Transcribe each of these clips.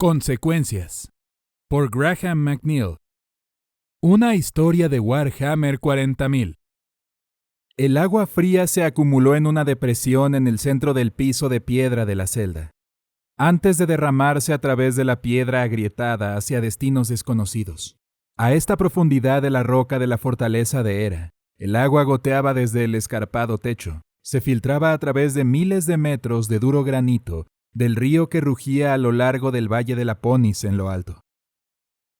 Consecuencias, por Graham McNeill. Una historia de Warhammer 40.000. El agua fría se acumuló en una depresión en el centro del piso de piedra de la celda, antes de derramarse a través de la piedra agrietada hacia destinos desconocidos. A esta profundidad de la roca de la fortaleza de Hera, el agua goteaba desde el escarpado techo, se filtraba a través de miles de metros de duro granito del río que rugía a lo largo del valle de la Ponis en lo alto.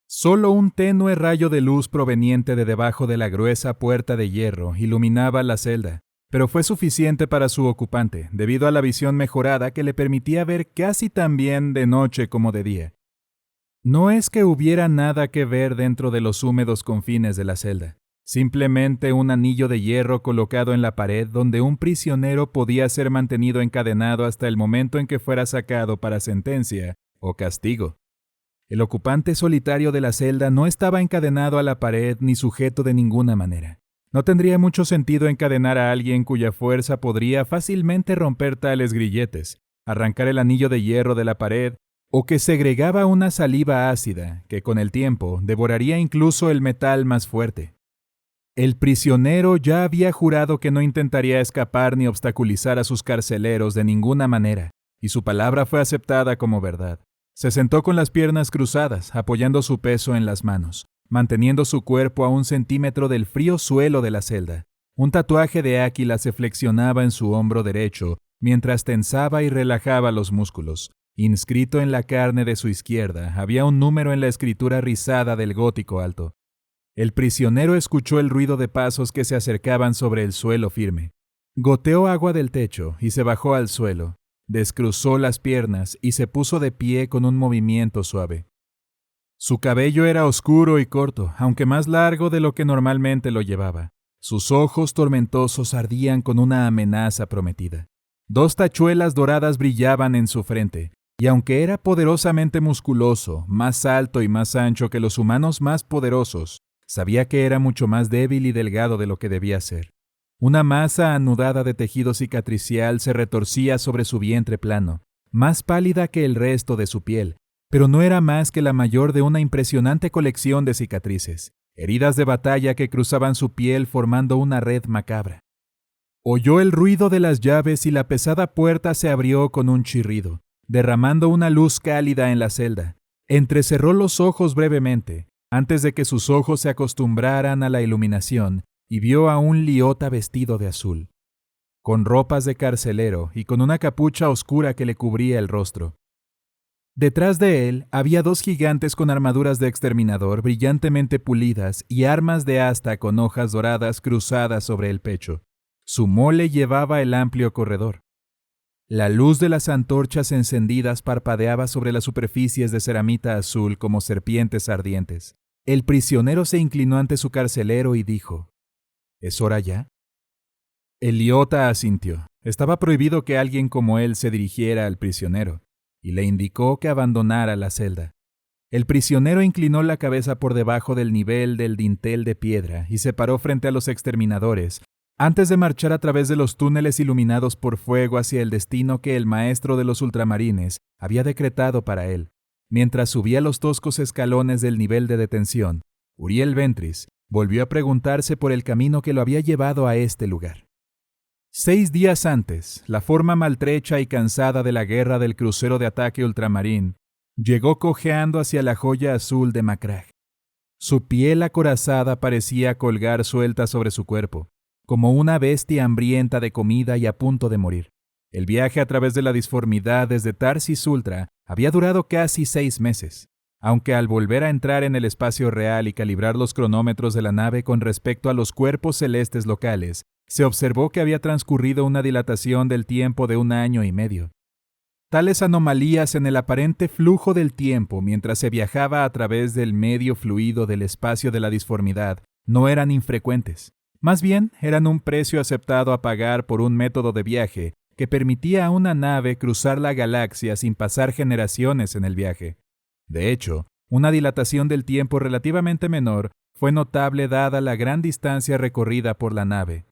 Solo un tenue rayo de luz proveniente de debajo de la gruesa puerta de hierro iluminaba la celda, pero fue suficiente para su ocupante, debido a la visión mejorada que le permitía ver casi tan bien de noche como de día. No es que hubiera nada que ver dentro de los húmedos confines de la celda, simplemente un anillo de hierro colocado en la pared donde un prisionero podía ser mantenido encadenado hasta el momento en que fuera sacado para sentencia o castigo. El ocupante solitario de la celda no estaba encadenado a la pared ni sujeto de ninguna manera. No tendría mucho sentido encadenar a alguien cuya fuerza podría fácilmente romper tales grilletes, arrancar el anillo de hierro de la pared, o que segregaba una saliva ácida que con el tiempo devoraría incluso el metal más fuerte. El prisionero ya había jurado que no intentaría escapar ni obstaculizar a sus carceleros de ninguna manera, y su palabra fue aceptada como verdad. Se sentó con las piernas cruzadas, apoyando su peso en las manos, manteniendo su cuerpo a 1 centímetro del frío suelo de la celda. Un tatuaje de águila se flexionaba en su hombro derecho, mientras tensaba y relajaba los músculos. Inscrito en la carne de su izquierda, había un número en la escritura rizada del gótico alto. El prisionero escuchó el ruido de pasos que se acercaban sobre el suelo firme. Goteó agua del techo y se bajó al suelo. Descruzó las piernas y se puso de pie con un movimiento suave. Su cabello era oscuro y corto, aunque más largo de lo que normalmente lo llevaba. Sus ojos tormentosos ardían con una amenaza prometida. 2 tachuelas doradas brillaban en su frente, y aunque era poderosamente musculoso, más alto y más ancho que los humanos más poderosos, sabía que era mucho más débil y delgado de lo que debía ser. Una masa anudada de tejido cicatricial se retorcía sobre su vientre plano, más pálida que el resto de su piel, pero no era más que la mayor de una impresionante colección de cicatrices, heridas de batalla que cruzaban su piel formando una red macabra. Oyó el ruido de las llaves y la pesada puerta se abrió con un chirrido, derramando una luz cálida en la celda. Entrecerró los ojos brevemente, antes de que sus ojos se acostumbraran a la iluminación, y vio a un Liota vestido de azul, con ropas de carcelero y con una capucha oscura que le cubría el rostro. Detrás de él había 2 gigantes con armaduras de exterminador brillantemente pulidas y armas de asta con hojas doradas cruzadas sobre el pecho. Su mole llevaba el amplio corredor. La luz de las antorchas encendidas parpadeaba sobre las superficies de ceramita azul como serpientes ardientes. El prisionero se inclinó ante su carcelero y dijo: ¿Es hora ya? El Liota asintió. Estaba prohibido que alguien como él se dirigiera al prisionero, y le indicó que abandonara la celda. El prisionero inclinó la cabeza por debajo del nivel del dintel de piedra y se paró frente a los exterminadores, antes de marchar a través de los túneles iluminados por fuego hacia el destino que el maestro de los ultramarines había decretado para él. Mientras subía los toscos escalones del nivel de detención, Uriel Ventris volvió a preguntarse por el camino que lo había llevado a este lugar. 6 días antes, la forma maltrecha y cansada de la guerra del crucero de ataque ultramarín llegó cojeando hacia la joya azul de Macragge. Su piel acorazada parecía colgar suelta sobre su cuerpo, como una bestia hambrienta de comida y a punto de morir. El viaje a través de la disformidad desde Tarsis Ultra había durado casi 6 meses. Aunque al volver a entrar en el espacio real y calibrar los cronómetros de la nave con respecto a los cuerpos celestes locales, se observó que había transcurrido una dilatación del tiempo de 1 año y medio. Tales anomalías en el aparente flujo del tiempo mientras se viajaba a través del medio fluido del espacio de la disformidad no eran infrecuentes. Más bien, eran un precio aceptado a pagar por un método de viaje que permitía a una nave cruzar la galaxia sin pasar generaciones en el viaje. De hecho, una dilatación del tiempo relativamente menor fue notable dada la gran distancia recorrida por la nave.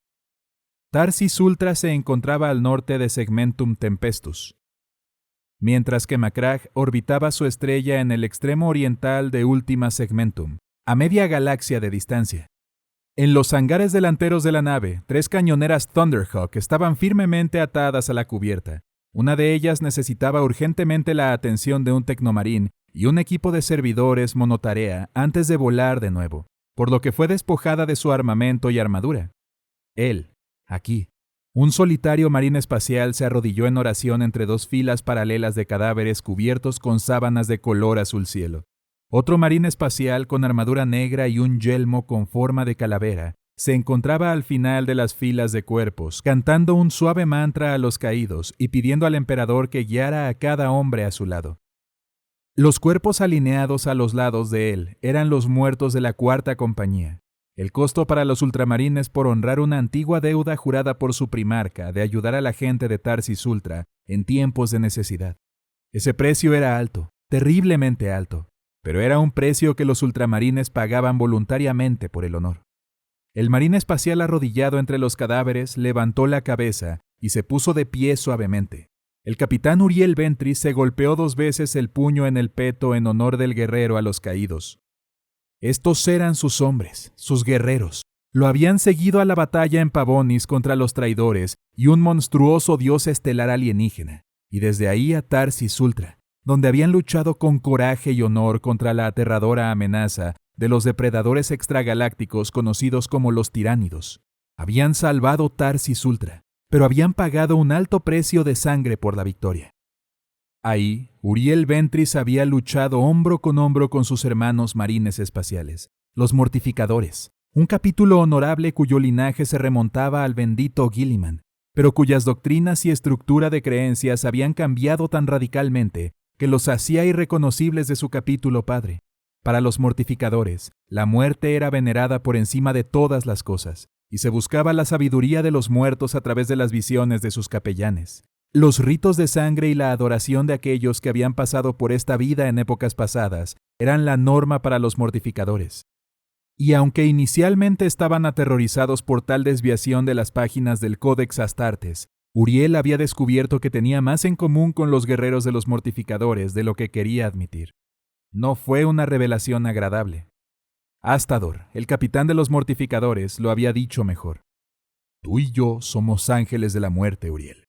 Tarsis Ultra se encontraba al norte de Segmentum Tempestus, mientras que Macragge orbitaba su estrella en el extremo oriental de Ultima Segmentum, a media galaxia de distancia. En los hangares delanteros de la nave, 3 cañoneras Thunderhawk estaban firmemente atadas a la cubierta. Una de ellas necesitaba urgentemente la atención de un tecnomarín y un equipo de servidores monotarea antes de volar de nuevo, por lo que fue despojada de su armamento y armadura. Él, aquí, un solitario marín espacial, se arrodilló en oración entre 2 filas paralelas de cadáveres cubiertos con sábanas de color azul cielo. Otro marín espacial con armadura negra y un yelmo con forma de calavera se encontraba al final de las filas de cuerpos, cantando un suave mantra a los caídos y pidiendo al emperador que guiara a cada hombre a su lado. Los cuerpos alineados a los lados de él eran los muertos de la 4ª compañía. El costo para los ultramarines por honrar una antigua deuda jurada por su primarca de ayudar a la gente de Tarsis Ultra en tiempos de necesidad. Ese precio era alto, terriblemente alto, pero era un precio que los ultramarines pagaban voluntariamente por el honor. El marín espacial arrodillado entre los cadáveres levantó la cabeza y se puso de pie suavemente. El capitán Uriel Ventris se golpeó 2 veces el puño en el peto en honor del guerrero a los caídos. Estos eran sus hombres, sus guerreros. Lo habían seguido a la batalla en Pavonis contra los traidores y un monstruoso dios estelar alienígena, y desde ahí a Tarsis Ultra, donde habían luchado con coraje y honor contra la aterradora amenaza de los depredadores extragalácticos conocidos como los tiránidos. Habían salvado Tarsis Ultra, pero habían pagado un alto precio de sangre por la victoria. Ahí, Uriel Ventris había luchado hombro con sus hermanos marines espaciales, los Mortificadores, un capítulo honorable cuyo linaje se remontaba al bendito Guilliman, pero cuyas doctrinas y estructura de creencias habían cambiado tan radicalmente que los hacía irreconocibles de su capítulo padre. Para los Mortificadores, la muerte era venerada por encima de todas las cosas, y se buscaba la sabiduría de los muertos a través de las visiones de sus capellanes. Los ritos de sangre y la adoración de aquellos que habían pasado por esta vida en épocas pasadas eran la norma para los Mortificadores. Y aunque inicialmente estaban aterrorizados por tal desviación de las páginas del Codex Astartes, Uriel había descubierto que tenía más en común con los guerreros de los Mortificadores de lo que quería admitir. No fue una revelación agradable. Astador, el capitán de los Mortificadores, lo había dicho mejor. Tú y yo somos ángeles de la muerte, Uriel.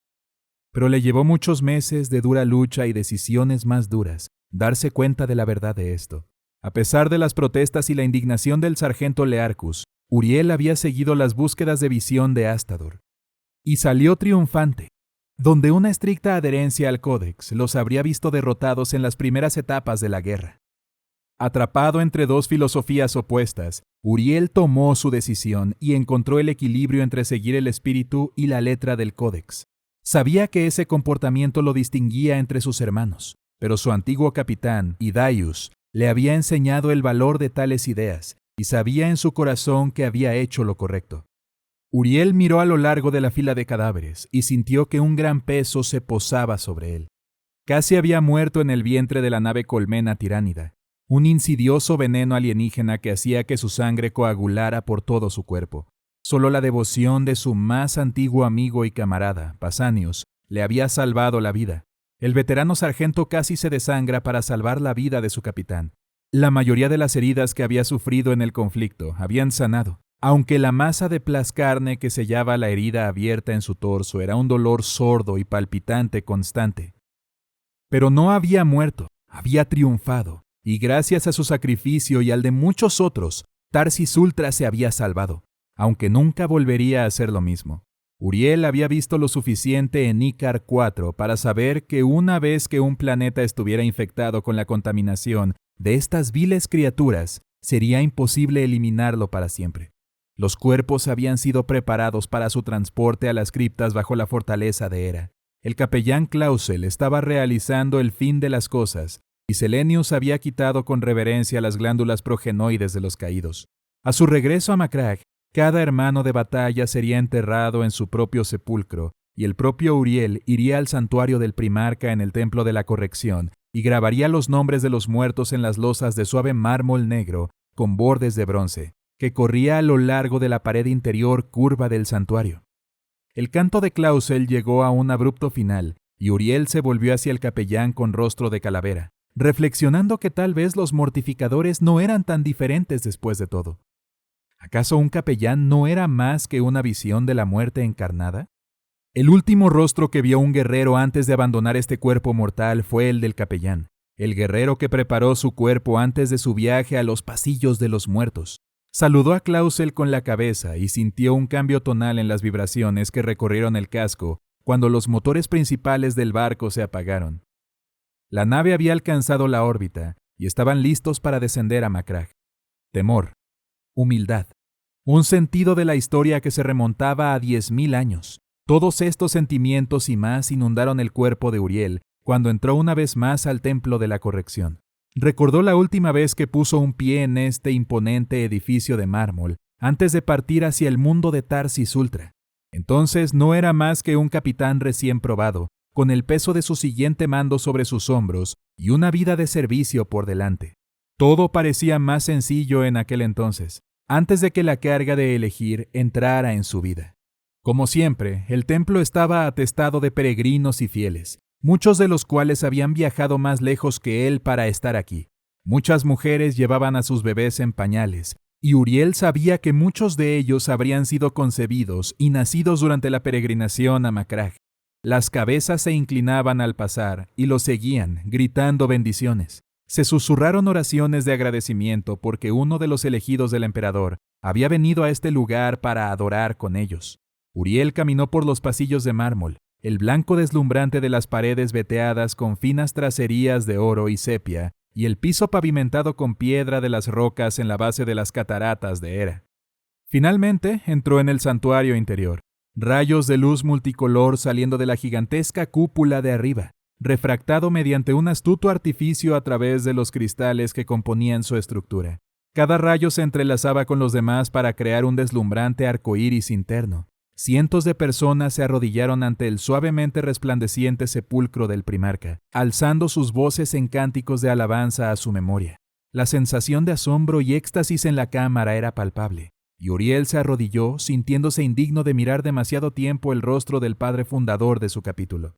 Pero le llevó muchos meses de dura lucha y decisiones más duras darse cuenta de la verdad de esto. A pesar de las protestas y la indignación del sargento Learchus, Uriel había seguido las búsquedas de visión de Astador. Y salió triunfante, donde una estricta adherencia al Códex los habría visto derrotados en las primeras etapas de la guerra. Atrapado entre 2 filosofías opuestas, Uriel tomó su decisión y encontró el equilibrio entre seguir el espíritu y la letra del Códex. Sabía que ese comportamiento lo distinguía entre sus hermanos, pero su antiguo capitán, Idaius, le había enseñado el valor de tales ideas y sabía en su corazón que había hecho lo correcto. Uriel miró a lo largo de la fila de cadáveres y sintió que un gran peso se posaba sobre él. Casi había muerto en el vientre de la nave colmena tiránida, un insidioso veneno alienígena que hacía que su sangre coagulara por todo su cuerpo. Solo la devoción de su más antiguo amigo y camarada, Pausanias, le había salvado la vida. El veterano sargento casi se desangra para salvar la vida de su capitán. La mayoría de las heridas que había sufrido en el conflicto habían sanado, aunque la masa de plascarne que sellaba la herida abierta en su torso era un dolor sordo y palpitante constante. Pero no había muerto, había triunfado, y gracias a su sacrificio y al de muchos otros, Tarsis Ultra se había salvado, aunque nunca volvería a hacer lo mismo. Uriel había visto lo suficiente en Ícar 4 para saber que una vez que un planeta estuviera infectado con la contaminación de estas viles criaturas, sería imposible eliminarlo para siempre. Los cuerpos habían sido preparados para su transporte a las criptas bajo la fortaleza de Hera. El capellán Clausel estaba realizando el fin de las cosas, y Selenius había quitado con reverencia las glándulas progenoides de los caídos. A su regreso a Macragge, cada hermano de batalla sería enterrado en su propio sepulcro, y el propio Uriel iría al santuario del primarca en el Templo de la Corrección y grabaría los nombres de los muertos en las losas de suave mármol negro con bordes de bronce, que corría a lo largo de la pared interior curva del santuario. El canto de Clausel llegó a un abrupto final, y Uriel se volvió hacia el capellán con rostro de calavera, reflexionando que tal vez los mortificadores no eran tan diferentes después de todo. ¿Acaso un capellán no era más que una visión de la muerte encarnada? El último rostro que vio un guerrero antes de abandonar este cuerpo mortal fue el del capellán, el guerrero que preparó su cuerpo antes de su viaje a los pasillos de los muertos. Saludó a Clausel con la cabeza y sintió un cambio tonal en las vibraciones que recorrieron el casco cuando los motores principales del barco se apagaron. La nave había alcanzado la órbita y estaban listos para descender a Macragge. Temor, humildad, un sentido de la historia que se remontaba a 10.000 años. Todos estos sentimientos y más inundaron el cuerpo de Uriel cuando entró una vez más al templo de la corrección. Recordó la última vez que puso un pie en este imponente edificio de mármol antes de partir hacia el mundo de Tarsis Ultra. Entonces no era más que un capitán recién probado, con el peso de su siguiente mando sobre sus hombros y una vida de servicio por delante. Todo parecía más sencillo en aquel entonces, antes de que la carga de elegir entrara en su vida. Como siempre, el templo estaba atestado de peregrinos y fieles, muchos de los cuales habían viajado más lejos que él para estar aquí. Muchas mujeres llevaban a sus bebés en pañales, y Uriel sabía que muchos de ellos habrían sido concebidos y nacidos durante la peregrinación a Macragge. Las cabezas se inclinaban al pasar y lo seguían, gritando bendiciones. Se susurraron oraciones de agradecimiento porque uno de los elegidos del emperador había venido a este lugar para adorar con ellos. Uriel caminó por los pasillos de mármol, el blanco deslumbrante de las paredes veteadas con finas tracerías de oro y sepia, y el piso pavimentado con piedra de las rocas en la base de las cataratas de Hera. Finalmente entró en el santuario interior, rayos de luz multicolor saliendo de la gigantesca cúpula de arriba, refractado mediante un astuto artificio a través de los cristales que componían su estructura. Cada rayo se entrelazaba con los demás para crear un deslumbrante arcoíris interno. Cientos de personas se arrodillaron ante el suavemente resplandeciente sepulcro del primarca, alzando sus voces en cánticos de alabanza a su memoria. La sensación de asombro y éxtasis en la cámara era palpable, y Uriel se arrodilló sintiéndose indigno de mirar demasiado tiempo el rostro del padre fundador de su capítulo.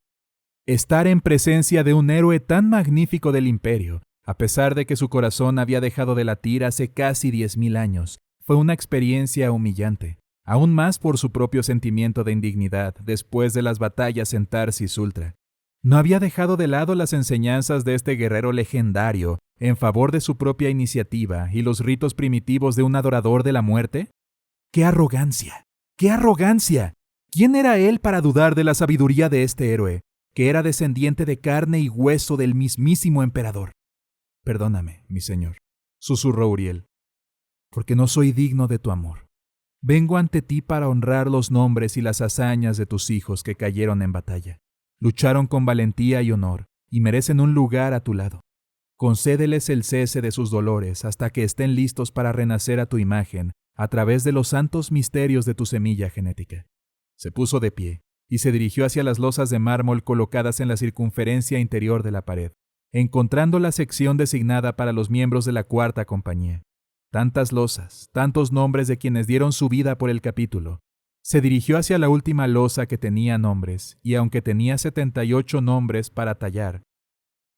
Estar en presencia de un héroe tan magnífico del imperio, a pesar de que su corazón había dejado de latir hace casi 10.000 años, fue una experiencia humillante. Aún más por su propio sentimiento de indignidad después de las batallas en Tarsis Ultra. ¿No había dejado de lado las enseñanzas de este guerrero legendario en favor de su propia iniciativa y los ritos primitivos de un adorador de la muerte? ¡Qué arrogancia! ¡Qué arrogancia! ¿Quién era él para dudar de la sabiduría de este héroe, que era descendiente de carne y hueso del mismísimo emperador? Perdóname, mi señor, susurró Uriel, porque no soy digno de tu amor. Vengo ante ti para honrar los nombres y las hazañas de tus hijos que cayeron en batalla. Lucharon con valentía y honor, y merecen un lugar a tu lado. Concédeles el cese de sus dolores hasta que estén listos para renacer a tu imagen a través de los santos misterios de tu semilla genética. Se puso de pie y se dirigió hacia las losas de mármol colocadas en la circunferencia interior de la pared, encontrando la sección designada para los miembros de la cuarta compañía. Tantas losas, tantos nombres de quienes dieron su vida por el capítulo. Se dirigió hacia la última losa que tenía nombres, y aunque tenía 78 nombres para tallar,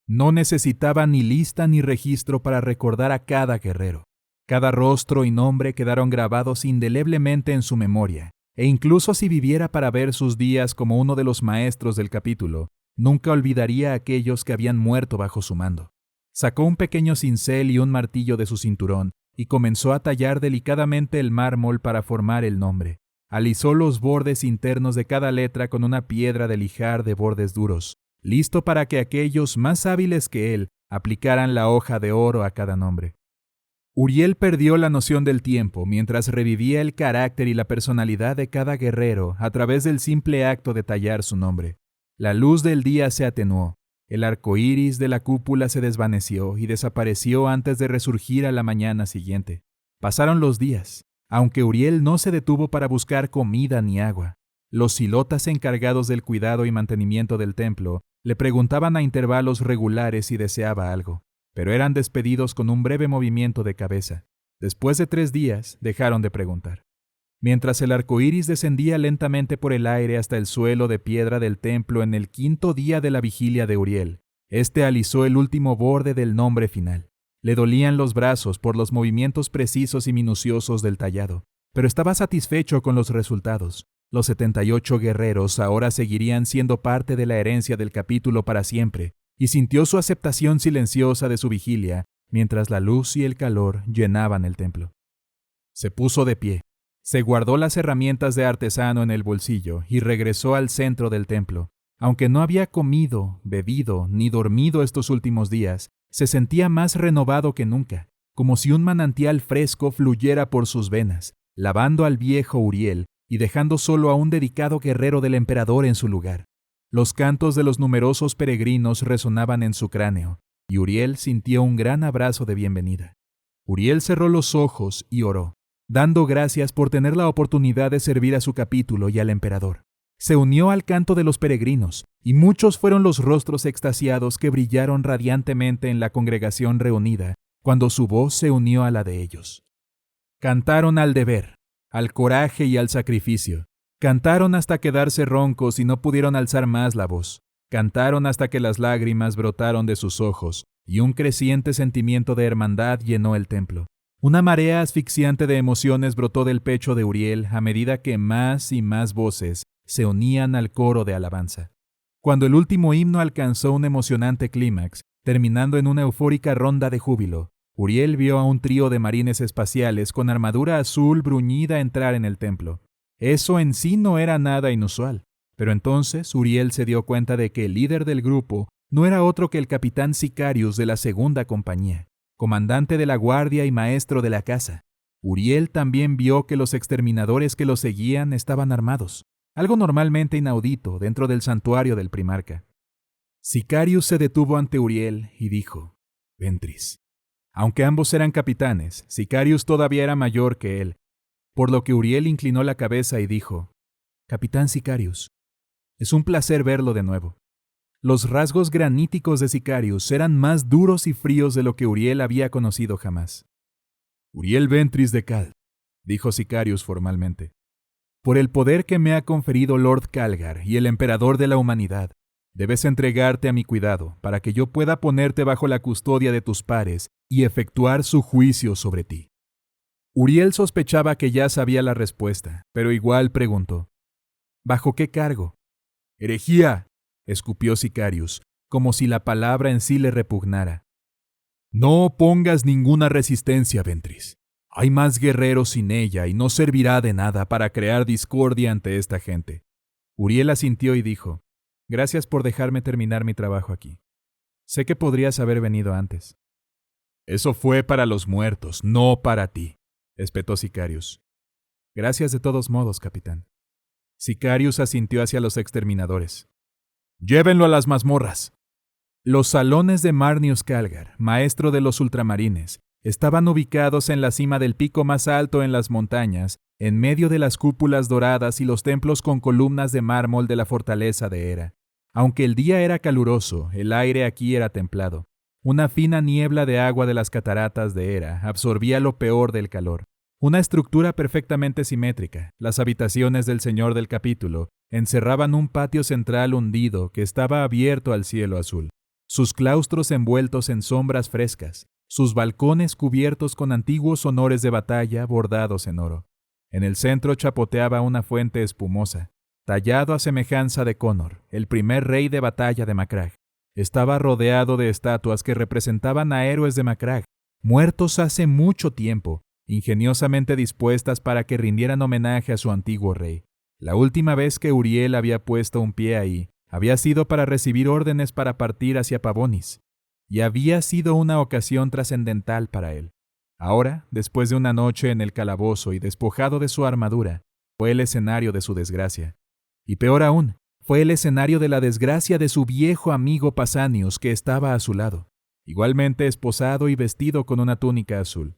no necesitaba ni lista ni registro para recordar a cada guerrero. Cada rostro y nombre quedaron grabados indeleblemente en su memoria, e incluso si viviera para ver sus días como uno de los maestros del capítulo, nunca olvidaría a aquellos que habían muerto bajo su mando. Sacó un pequeño cincel y un martillo de su cinturón, y comenzó a tallar delicadamente el mármol para formar el nombre. Alisó los bordes internos de cada letra con una piedra de lijar de bordes duros, listo para que aquellos más hábiles que él aplicaran la hoja de oro a cada nombre. Uriel perdió la noción del tiempo mientras revivía el carácter y la personalidad de cada guerrero a través del simple acto de tallar su nombre. La luz del día se atenuó. El arco iris de la cúpula se desvaneció y desapareció antes de resurgir a la mañana siguiente. Pasaron los días, aunque Uriel no se detuvo para buscar comida ni agua. Los silotas encargados del cuidado y mantenimiento del templo le preguntaban a intervalos regulares si deseaba algo, pero eran despedidos con un breve movimiento de cabeza. Después de 3 días, dejaron de preguntar. Mientras el arco iris descendía lentamente por el aire hasta el suelo de piedra del templo en el 5.º día de la vigilia de Uriel, este alisó el último borde del nombre final. Le dolían los brazos por los movimientos precisos y minuciosos del tallado, pero estaba satisfecho con los resultados. Los 78 guerreros ahora seguirían siendo parte de la herencia del capítulo para siempre, y sintió su aceptación silenciosa de su vigilia, mientras la luz y el calor llenaban el templo. Se puso de pie, se guardó las herramientas de artesano en el bolsillo y regresó al centro del templo. Aunque no había comido, bebido ni dormido estos últimos días, se sentía más renovado que nunca, como si un manantial fresco fluyera por sus venas, lavando al viejo Uriel y dejando solo a un dedicado guerrero del emperador en su lugar. Los cantos de los numerosos peregrinos resonaban en su cráneo, y Uriel sintió un gran abrazo de bienvenida. Uriel cerró los ojos y oró, dando gracias por tener la oportunidad de servir a su capítulo y al emperador. Se unió al canto de los peregrinos, y muchos fueron los rostros extasiados que brillaron radiantemente en la congregación reunida cuando su voz se unió a la de ellos. Cantaron al deber, al coraje y al sacrificio. Cantaron hasta quedarse roncos y no pudieron alzar más la voz. Cantaron hasta que las lágrimas brotaron de sus ojos, y un creciente sentimiento de hermandad llenó el templo. Una marea asfixiante de emociones brotó del pecho de Uriel a medida que más y más voces se unían al coro de alabanza. Cuando el último himno alcanzó un emocionante clímax, terminando en una eufórica ronda de júbilo, Uriel vio a un trío de marines espaciales con armadura azul bruñida entrar en el templo. Eso en sí no era nada inusual, pero entonces Uriel se dio cuenta de que el líder del grupo no era otro que el capitán Sicarius de la 2ª compañía, comandante de la guardia y maestro de la casa. Uriel también vio que los exterminadores que lo seguían estaban armados, algo normalmente inaudito dentro del santuario del primarca. Sicarius se detuvo ante Uriel y dijo: «Ventris». Aunque ambos eran capitanes, Sicarius todavía era mayor que él, por lo que Uriel inclinó la cabeza y dijo: «Capitán Sicarius, es un placer verlo de nuevo». Los rasgos graníticos de Sicarius eran más duros y fríos de lo que Uriel había conocido jamás. «Uriel Ventris de Cal», dijo Sicarius formalmente, «por el poder que me ha conferido Lord Calgar y el emperador de la humanidad, debes entregarte a mi cuidado para que yo pueda ponerte bajo la custodia de tus pares y efectuar su juicio sobre ti». Uriel sospechaba que ya sabía la respuesta, pero igual preguntó: «¿Bajo qué cargo?» «Herejía», escupió Sicarius, como si la palabra en sí le repugnara. «No pongas ninguna resistencia, Ventris. Hay más guerreros sin ella y no servirá de nada para crear discordia ante esta gente». Uriel asintió y dijo: «Gracias por dejarme terminar mi trabajo aquí. Sé que podrías haber venido antes». «Eso fue para los muertos, no para ti», espetó Sicarius. «Gracias de todos modos, capitán». Sicarius asintió hacia los exterminadores. «Llévenlo a las mazmorras». Los salones de Marnius Calgar, maestro de los ultramarines, estaban ubicados en la cima del pico más alto en las montañas, en medio de las cúpulas doradas y los templos con columnas de mármol de la fortaleza de Hera. Aunque el día era caluroso, el aire aquí era templado. Una fina niebla de agua de las cataratas de Hera absorbía lo peor del calor. Una estructura perfectamente simétrica, las habitaciones del señor del capítulo encerraban un patio central hundido que estaba abierto al cielo azul. Sus claustros envueltos en sombras frescas, sus balcones cubiertos con antiguos honores de batalla bordados en oro. En el centro chapoteaba una fuente espumosa, tallado a semejanza de Conor, el primer rey de batalla de Macragge. Estaba rodeado de estatuas que representaban a héroes de Macragge, muertos hace mucho tiempo, ingeniosamente dispuestas para que rindieran homenaje a su antiguo rey. La última vez que Uriel había puesto un pie ahí, había sido para recibir órdenes para partir hacia Pavonis, y había sido una ocasión trascendental para él. Ahora, después de una noche en el calabozo y despojado de su armadura, fue el escenario de su desgracia. Y peor aún, fue el escenario de la desgracia de su viejo amigo Pausanias, que estaba a su lado, igualmente esposado y vestido con una túnica azul.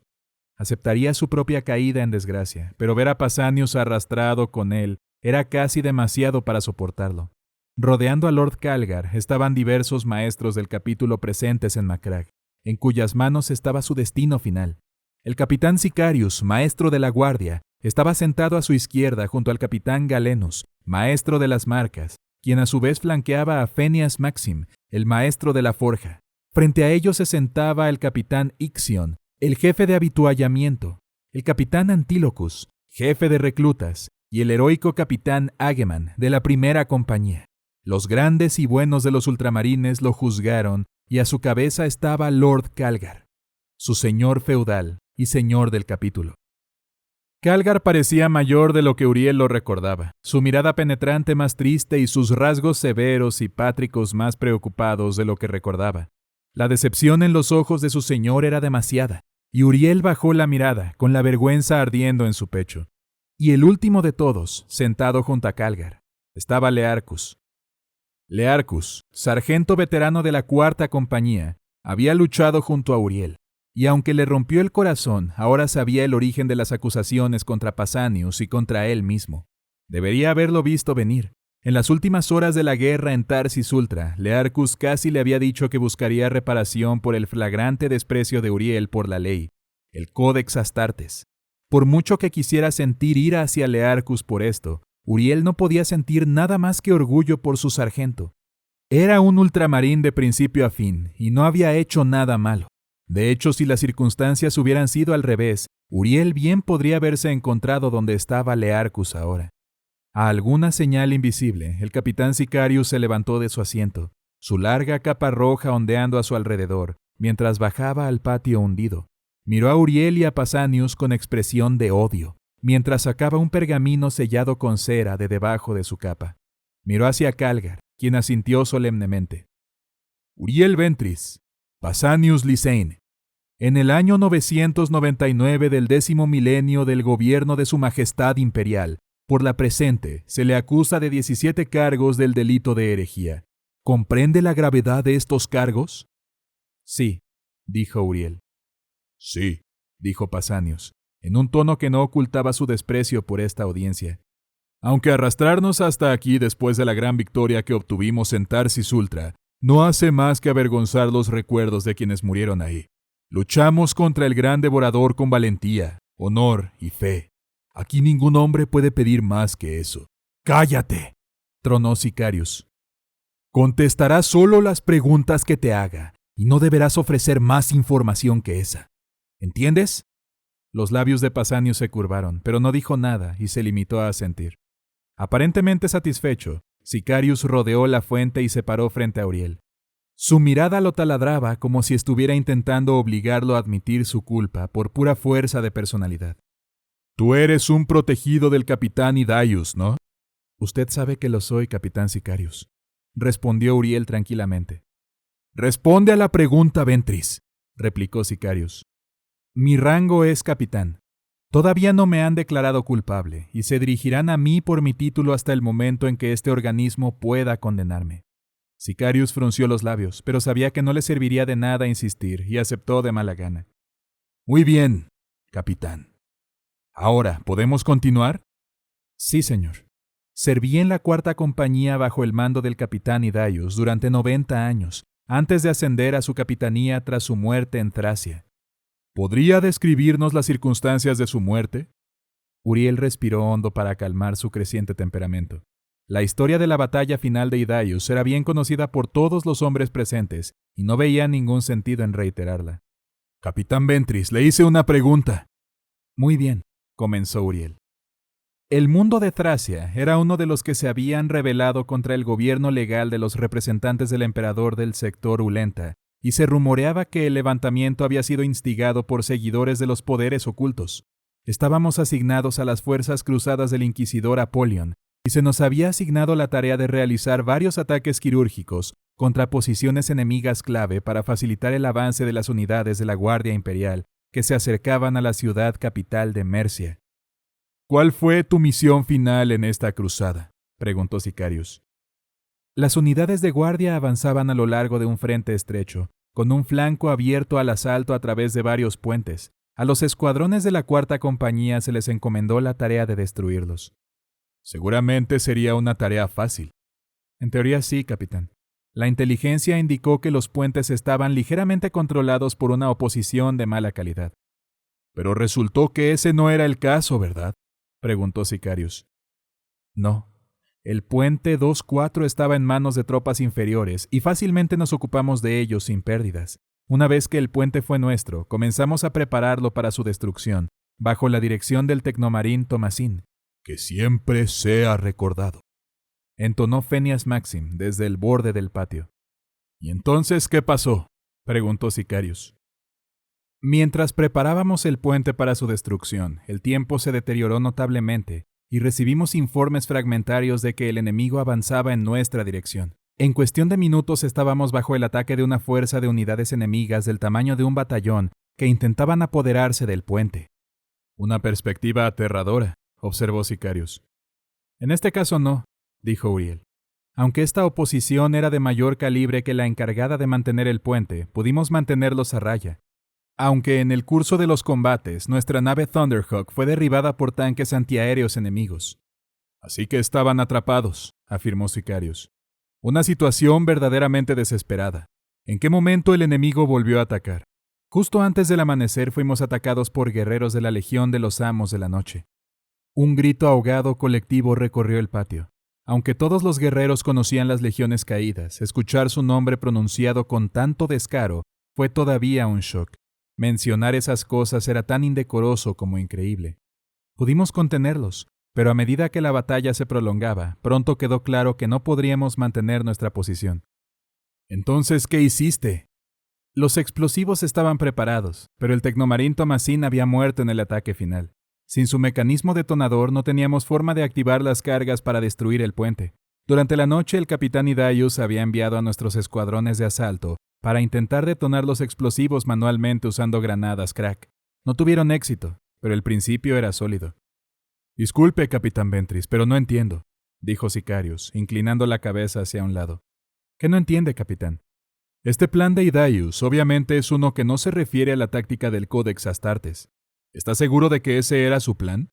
Aceptaría su propia caída en desgracia, pero ver a Pausanias arrastrado con él era casi demasiado para soportarlo. Rodeando a Lord Calgar estaban diversos maestros del capítulo presentes en Macragge, en cuyas manos estaba su destino final. El capitán Sicarius, maestro de la guardia, estaba sentado a su izquierda junto al capitán Galenus, maestro de las marcas, quien a su vez flanqueaba a Phineas Maxim, el maestro de la forja. Frente a ellos se sentaba el capitán Ixion, el jefe de habituallamiento, el capitán Antílocus, jefe de reclutas, y el heroico capitán Hageman, de la primera compañía. Los grandes y buenos de los ultramarines lo juzgaron, y a su cabeza estaba Lord Calgar, su señor feudal y señor del capítulo. Calgar parecía mayor de lo que Uriel lo recordaba, su mirada penetrante más triste y sus rasgos severos y pátricos más preocupados de lo que recordaba. La decepción en los ojos de su señor era demasiada, y Uriel bajó la mirada, con la vergüenza ardiendo en su pecho. Y el último de todos, sentado junto a Calgar, estaba Learchus. Learchus, sargento veterano de la cuarta compañía, había luchado junto a Uriel, y aunque le rompió el corazón, ahora sabía el origen de las acusaciones contra Pausanias y contra él mismo. Debería haberlo visto venir. En las últimas horas de la guerra en Tarsis Ultra, Learchus casi le había dicho que buscaría reparación por el flagrante desprecio de Uriel por la ley, el Codex Astartes. Por mucho que quisiera sentir ira hacia Learchus por esto, Uriel no podía sentir nada más que orgullo por su sargento. Era un ultramarín de principio a fin, y no había hecho nada malo. De hecho, si las circunstancias hubieran sido al revés, Uriel bien podría haberse encontrado donde estaba Learchus ahora. A alguna señal invisible, el capitán Sicarius se levantó de su asiento, su larga capa roja ondeando a su alrededor, mientras bajaba al patio hundido. Miró a Uriel y a Pausanias con expresión de odio, mientras sacaba un pergamino sellado con cera de debajo de su capa. Miró hacia Calgar, quien asintió solemnemente. Uriel Ventris, Pausanias Lisain. En el año 999 del 10º milenio del gobierno de su Majestad Imperial, por la presente, se le acusa de 17 cargos del delito de herejía. ¿Comprende la gravedad de estos cargos? Sí, dijo Uriel. Sí, dijo Pausanias, en un tono que no ocultaba su desprecio por esta audiencia. Aunque arrastrarnos hasta aquí después de la gran victoria que obtuvimos en Tarsis Ultra, no hace más que avergonzar los recuerdos de quienes murieron ahí. Luchamos contra el gran devorador con valentía, honor y fe. Aquí ningún hombre puede pedir más que eso. ¡Cállate!, tronó Sicarius. Contestarás solo las preguntas que te haga, y no deberás ofrecer más información que esa. ¿Entiendes? Los labios de Pausanias se curvaron, pero no dijo nada y se limitó a asentir. Aparentemente satisfecho, Sicarius rodeó la fuente y se paró frente a Uriel. Su mirada lo taladraba como si estuviera intentando obligarlo a admitir su culpa por pura fuerza de personalidad. Tú eres un protegido del capitán Hidaius, ¿no? Usted sabe que lo soy, capitán Sicarius, respondió Uriel tranquilamente. Responde a la pregunta, Ventris, replicó Sicarius. Mi rango es capitán. Todavía no me han declarado culpable y se dirigirán a mí por mi título hasta el momento en que este organismo pueda condenarme. Sicarius frunció los labios, pero sabía que no le serviría de nada insistir y aceptó de mala gana. Muy bien, capitán. Ahora, ¿podemos continuar? Sí, señor. Serví en la cuarta compañía bajo el mando del capitán Hidaius durante 90 años, antes de ascender a su capitanía tras su muerte en Tracia. ¿Podría describirnos las circunstancias de su muerte? Uriel respiró hondo para calmar su creciente temperamento. La historia de la batalla final de Hidaius era bien conocida por todos los hombres presentes, y no veía ningún sentido en reiterarla. Capitán Ventris, le hice una pregunta. Muy bien, comenzó Uriel. El mundo de Tracia era uno de los que se habían rebelado contra el gobierno legal de los representantes del emperador del sector Ulenta, y se rumoreaba que el levantamiento había sido instigado por seguidores de los poderes ocultos. Estábamos asignados a las fuerzas cruzadas del inquisidor Apolion, y se nos había asignado la tarea de realizar varios ataques quirúrgicos contra posiciones enemigas clave para facilitar el avance de las unidades de la Guardia Imperial que se acercaban a la ciudad capital de Mercia. ¿Cuál fue tu misión final en esta cruzada?, preguntó Sicarius. Las unidades de guardia avanzaban a lo largo de un frente estrecho, con un flanco abierto al asalto a través de varios puentes. A los escuadrones de la cuarta compañía se les encomendó la tarea de destruirlos. Seguramente sería una tarea fácil. En teoría sí, capitán. La inteligencia indicó que los puentes estaban ligeramente controlados por una oposición de mala calidad. Pero resultó que ese no era el caso, ¿verdad? preguntó Sicarius. No. El puente 2-4 estaba en manos de tropas inferiores y fácilmente nos ocupamos de ellos sin pérdidas. Una vez que el puente fue nuestro, comenzamos a prepararlo para su destrucción, bajo la dirección del tecnomarín Thomasin. Que siempre sea recordado, entonó Phineas Maxim desde el borde del patio. ¿Y entonces qué pasó?, preguntó Sicarius. Mientras preparábamos el puente para su destrucción, el tiempo se deterioró notablemente y recibimos informes fragmentarios de que el enemigo avanzaba en nuestra dirección. En cuestión de minutos estábamos bajo el ataque de una fuerza de unidades enemigas del tamaño de un batallón que intentaban apoderarse del puente. Una perspectiva aterradora, observó Sicarius. En este caso no, dijo Uriel. Aunque esta oposición era de mayor calibre que la encargada de mantener el puente, pudimos mantenerlos a raya. Aunque en el curso de los combates, nuestra nave Thunderhawk fue derribada por tanques antiaéreos enemigos. Así que estaban atrapados, afirmó Sicarius. Una situación verdaderamente desesperada. ¿En qué momento el enemigo volvió a atacar? Justo antes del amanecer fuimos atacados por guerreros de la Legión de los Amos de la Noche. Un grito ahogado colectivo recorrió el patio. Aunque todos los guerreros conocían las legiones caídas, escuchar su nombre pronunciado con tanto descaro fue todavía un shock. Mencionar esas cosas era tan indecoroso como increíble. Pudimos contenerlos, pero a medida que la batalla se prolongaba, pronto quedó claro que no podríamos mantener nuestra posición. ¿Entonces qué hiciste? Los explosivos estaban preparados, pero el tecnomarín Thomasin había muerto en el ataque final. Sin su mecanismo detonador no teníamos forma de activar las cargas para destruir el puente. Durante la noche el capitán Idaius había enviado a nuestros escuadrones de asalto para intentar detonar los explosivos manualmente usando granadas crack. No tuvieron éxito, pero el principio era sólido. Disculpe, capitán Ventris, pero no entiendo, dijo Sicarius, inclinando la cabeza hacia un lado. ¿Qué no entiende, capitán? Este plan de Idaius obviamente es uno que no se refiere a la táctica del Codex Astartes. ¿Está seguro de que ese era su plan?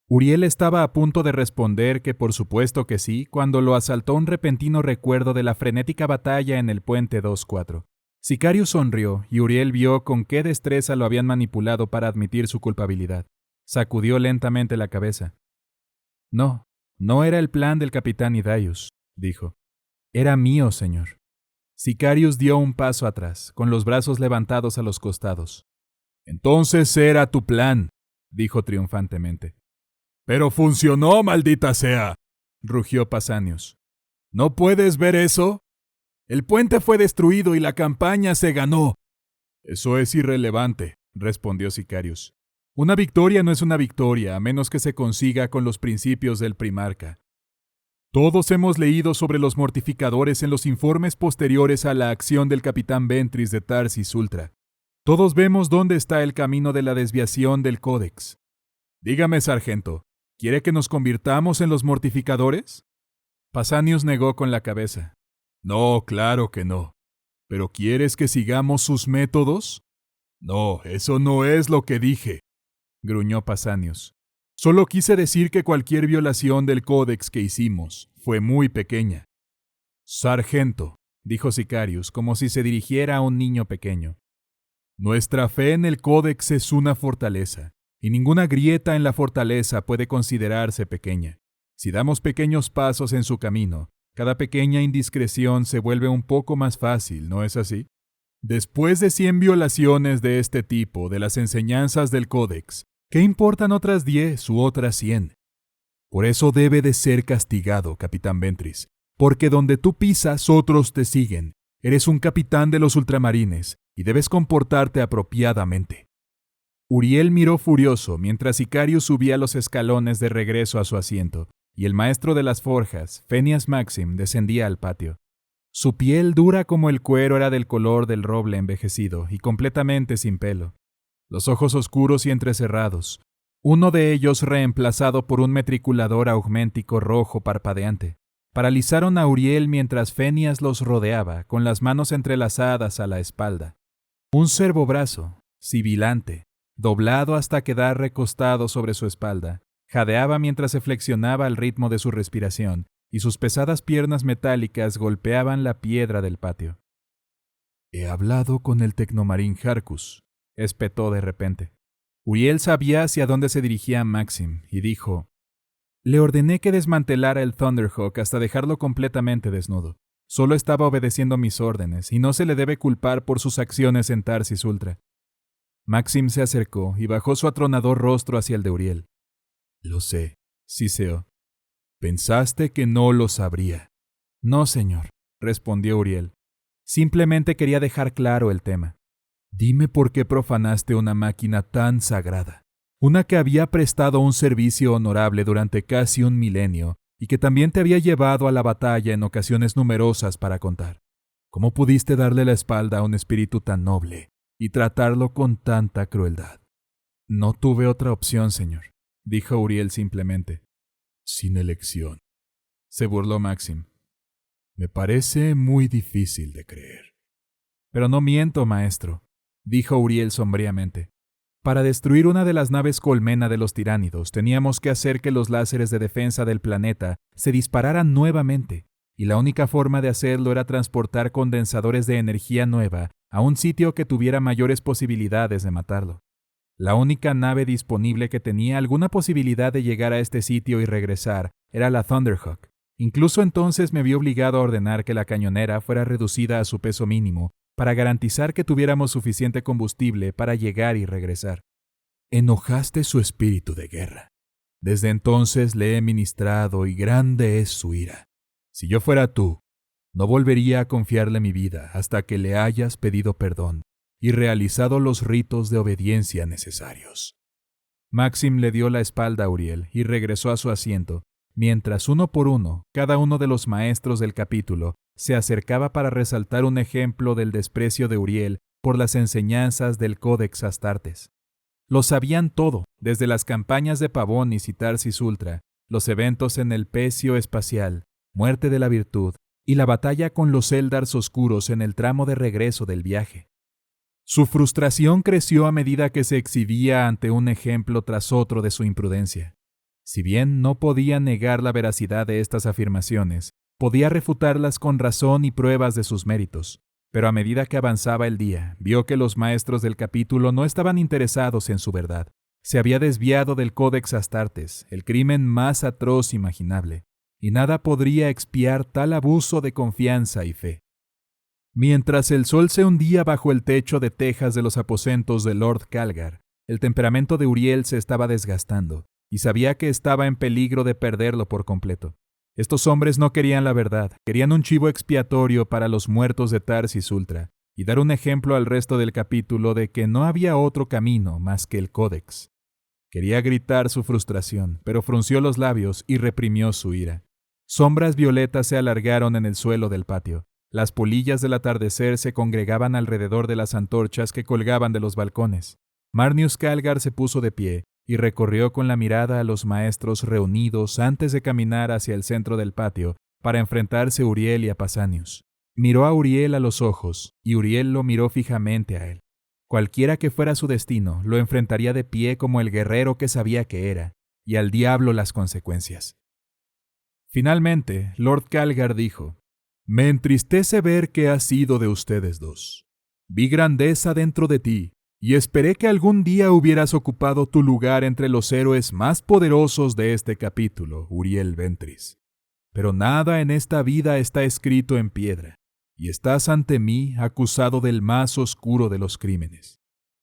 Uriel estaba a punto de responder que por supuesto que sí, cuando lo asaltó un repentino recuerdo de la frenética batalla en el puente 2-4. Sicarius sonrió y Uriel vio con qué destreza lo habían manipulado para admitir su culpabilidad. Sacudió lentamente la cabeza. No, no era el plan del capitán Idaius, dijo. Era mío, señor. Sicarius dio un paso atrás, con los brazos levantados a los costados. Entonces era tu plan, dijo triunfantemente. Pero funcionó, maldita sea, rugió Pausanias. ¿No puedes ver eso? El puente fue destruido y la campaña se ganó. Eso es irrelevante, respondió Sicarius. Una victoria no es una victoria a menos que se consiga con los principios del primarca. Todos hemos leído sobre los mortificadores en los informes posteriores a la acción del capitán Ventris de Tarsis Ultra. Todos vemos dónde está el camino de la desviación del Códex. Dígame, sargento, ¿quiere que nos convirtamos en los mortificadores? Pausanias negó con la cabeza. No, claro que no. ¿Pero quieres que sigamos sus métodos? No, eso no es lo que dije, gruñó Pausanias. Solo quise decir que cualquier violación del códex que hicimos fue muy pequeña. Sargento, dijo Sicarius, como si se dirigiera a un niño pequeño. Nuestra fe en el códex es una fortaleza, y ninguna grieta en la fortaleza puede considerarse pequeña. Si damos pequeños pasos en su camino, cada pequeña indiscreción se vuelve un poco más fácil, ¿no es así? Después de 100 violaciones de este tipo de las enseñanzas del códex, ¿qué importan otras 10 u otras 100? Por eso debe de ser castigado, capitán Ventris, porque donde tú pisas otros te siguen. Eres un capitán de los ultramarines y debes comportarte apropiadamente. Uriel miró furioso mientras Sicarius subía los escalones de regreso a su asiento, y el maestro de las forjas, Phineas Maxim, descendía al patio. Su piel dura como el cuero era del color del roble envejecido y completamente sin pelo. Los ojos oscuros y entrecerrados, uno de ellos reemplazado por un metriculador augméntico rojo parpadeante, paralizaron a Uriel mientras Phineas los rodeaba, con las manos entrelazadas a la espalda. Un cervobrazo, sibilante, doblado hasta quedar recostado sobre su espalda, jadeaba mientras se flexionaba al ritmo de su respiración, y sus pesadas piernas metálicas golpeaban la piedra del patio. He hablado con el tecnomarín Harcus, espetó de repente. Uriel sabía hacia dónde se dirigía Maxim y dijo: «Le ordené que desmantelara el Thunderhawk hasta dejarlo completamente desnudo. Solo estaba obedeciendo mis órdenes y no se le debe culpar por sus acciones en Tarsis Ultra». Maxim se acercó y bajó su atronador rostro hacia el de Uriel. «Lo sé», siseó. «Pensaste que no lo sabría». «No, señor», respondió Uriel. «Simplemente quería dejar claro el tema». «Dime por qué profanaste una máquina tan sagrada, una que había prestado un servicio honorable durante casi un milenio y que también te había llevado a la batalla en ocasiones numerosas para contar. ¿Cómo pudiste darle la espalda a un espíritu tan noble y tratarlo con tanta crueldad?» «No tuve otra opción, señor», dijo Uriel simplemente. «Sin elección», se burló Maxim. «Me parece muy difícil de creer». «Pero no miento, maestro», dijo Uriel sombríamente. «Para destruir una de las naves colmena de los tiránidos, teníamos que hacer que los láseres de defensa del planeta se dispararan nuevamente, y la única forma de hacerlo era transportar condensadores de energía nueva a un sitio que tuviera mayores posibilidades de matarlo. La única nave disponible que tenía alguna posibilidad de llegar a este sitio y regresar era la Thunderhawk. Incluso entonces me vi obligado a ordenar que la cañonera fuera reducida a su peso mínimo para garantizar que tuviéramos suficiente combustible para llegar y regresar. Enojaste su espíritu de guerra. Desde entonces le he ministrado y grande es su ira. Si yo fuera tú, no volvería a confiarle mi vida hasta que le hayas pedido perdón y realizado los ritos de obediencia necesarios». Maxim le dio la espalda a Uriel y regresó a su asiento, mientras uno por uno, cada uno de los maestros del capítulo se acercaba para resaltar un ejemplo del desprecio de Uriel por las enseñanzas del Codex Astartes. Lo sabían todo, desde las campañas de Pavonis y Tarsis Ultra, los eventos en el Pecio Espacial, Muerte de la Virtud y la batalla con los Eldars oscuros en el tramo de regreso del viaje. Su frustración creció a medida que se exhibía ante un ejemplo tras otro de su imprudencia. Si bien no podía negar la veracidad de estas afirmaciones, podía refutarlas con razón y pruebas de sus méritos, pero a medida que avanzaba el día, vio que los maestros del capítulo no estaban interesados en su verdad. Se había desviado del Codex Astartes, el crimen más atroz imaginable, y nada podría expiar tal abuso de confianza y fe. Mientras el sol se hundía bajo el techo de tejas de los aposentos de Lord Calgar, el temperamento de Uriel se estaba desgastando, y sabía que estaba en peligro de perderlo por completo. Estos hombres no querían la verdad, querían un chivo expiatorio para los muertos de Tarsis Ultra, y dar un ejemplo al resto del capítulo de que no había otro camino más que el Códex. Quería gritar su frustración, pero frunció los labios y reprimió su ira. Sombras violetas se alargaron en el suelo del patio. Las polillas del atardecer se congregaban alrededor de las antorchas que colgaban de los balcones. Marnius Calgar se puso de pie y recorrió con la mirada a los maestros reunidos antes de caminar hacia el centro del patio para enfrentarse a Uriel y a Pausanias. Miró a Uriel a los ojos, y Uriel lo miró fijamente a él. Cualquiera que fuera su destino, lo enfrentaría de pie como el guerrero que sabía que era, y al diablo las consecuencias. Finalmente, Lord Calgar dijo: «Me entristece ver qué ha sido de ustedes dos. Vi grandeza dentro de ti, y esperé que algún día hubieras ocupado tu lugar entre los héroes más poderosos de este capítulo, Uriel Ventris. Pero nada en esta vida está escrito en piedra, y estás ante mí acusado del más oscuro de los crímenes.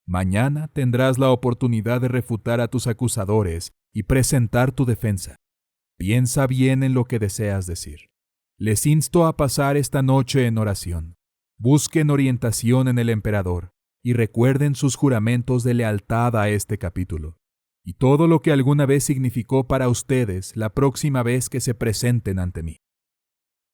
Mañana tendrás la oportunidad de refutar a tus acusadores y presentar tu defensa. Piensa bien en lo que deseas decir. Les insto a pasar esta noche en oración. Busquen orientación en el emperador y recuerden sus juramentos de lealtad a este capítulo, y todo lo que alguna vez significó para ustedes la próxima vez que se presenten ante mí».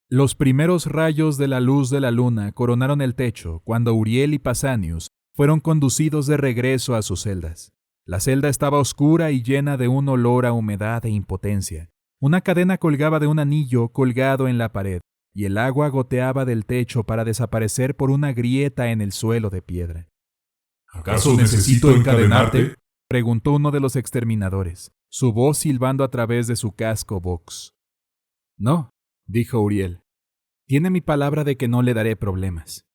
Los primeros rayos de la luz de la luna coronaron el techo cuando Uriel y Pausanias fueron conducidos de regreso a sus celdas. La celda estaba oscura y llena de un olor a humedad e impotencia. Una cadena colgaba de un anillo colgado en la pared, y el agua goteaba del techo para desaparecer por una grieta en el suelo de piedra. ¿Acaso necesito encadenarte?, preguntó uno de los exterminadores, su voz silbando a través de su casco Vox. «No», dijo Uriel. «Tiene mi palabra de que no le daré problemas».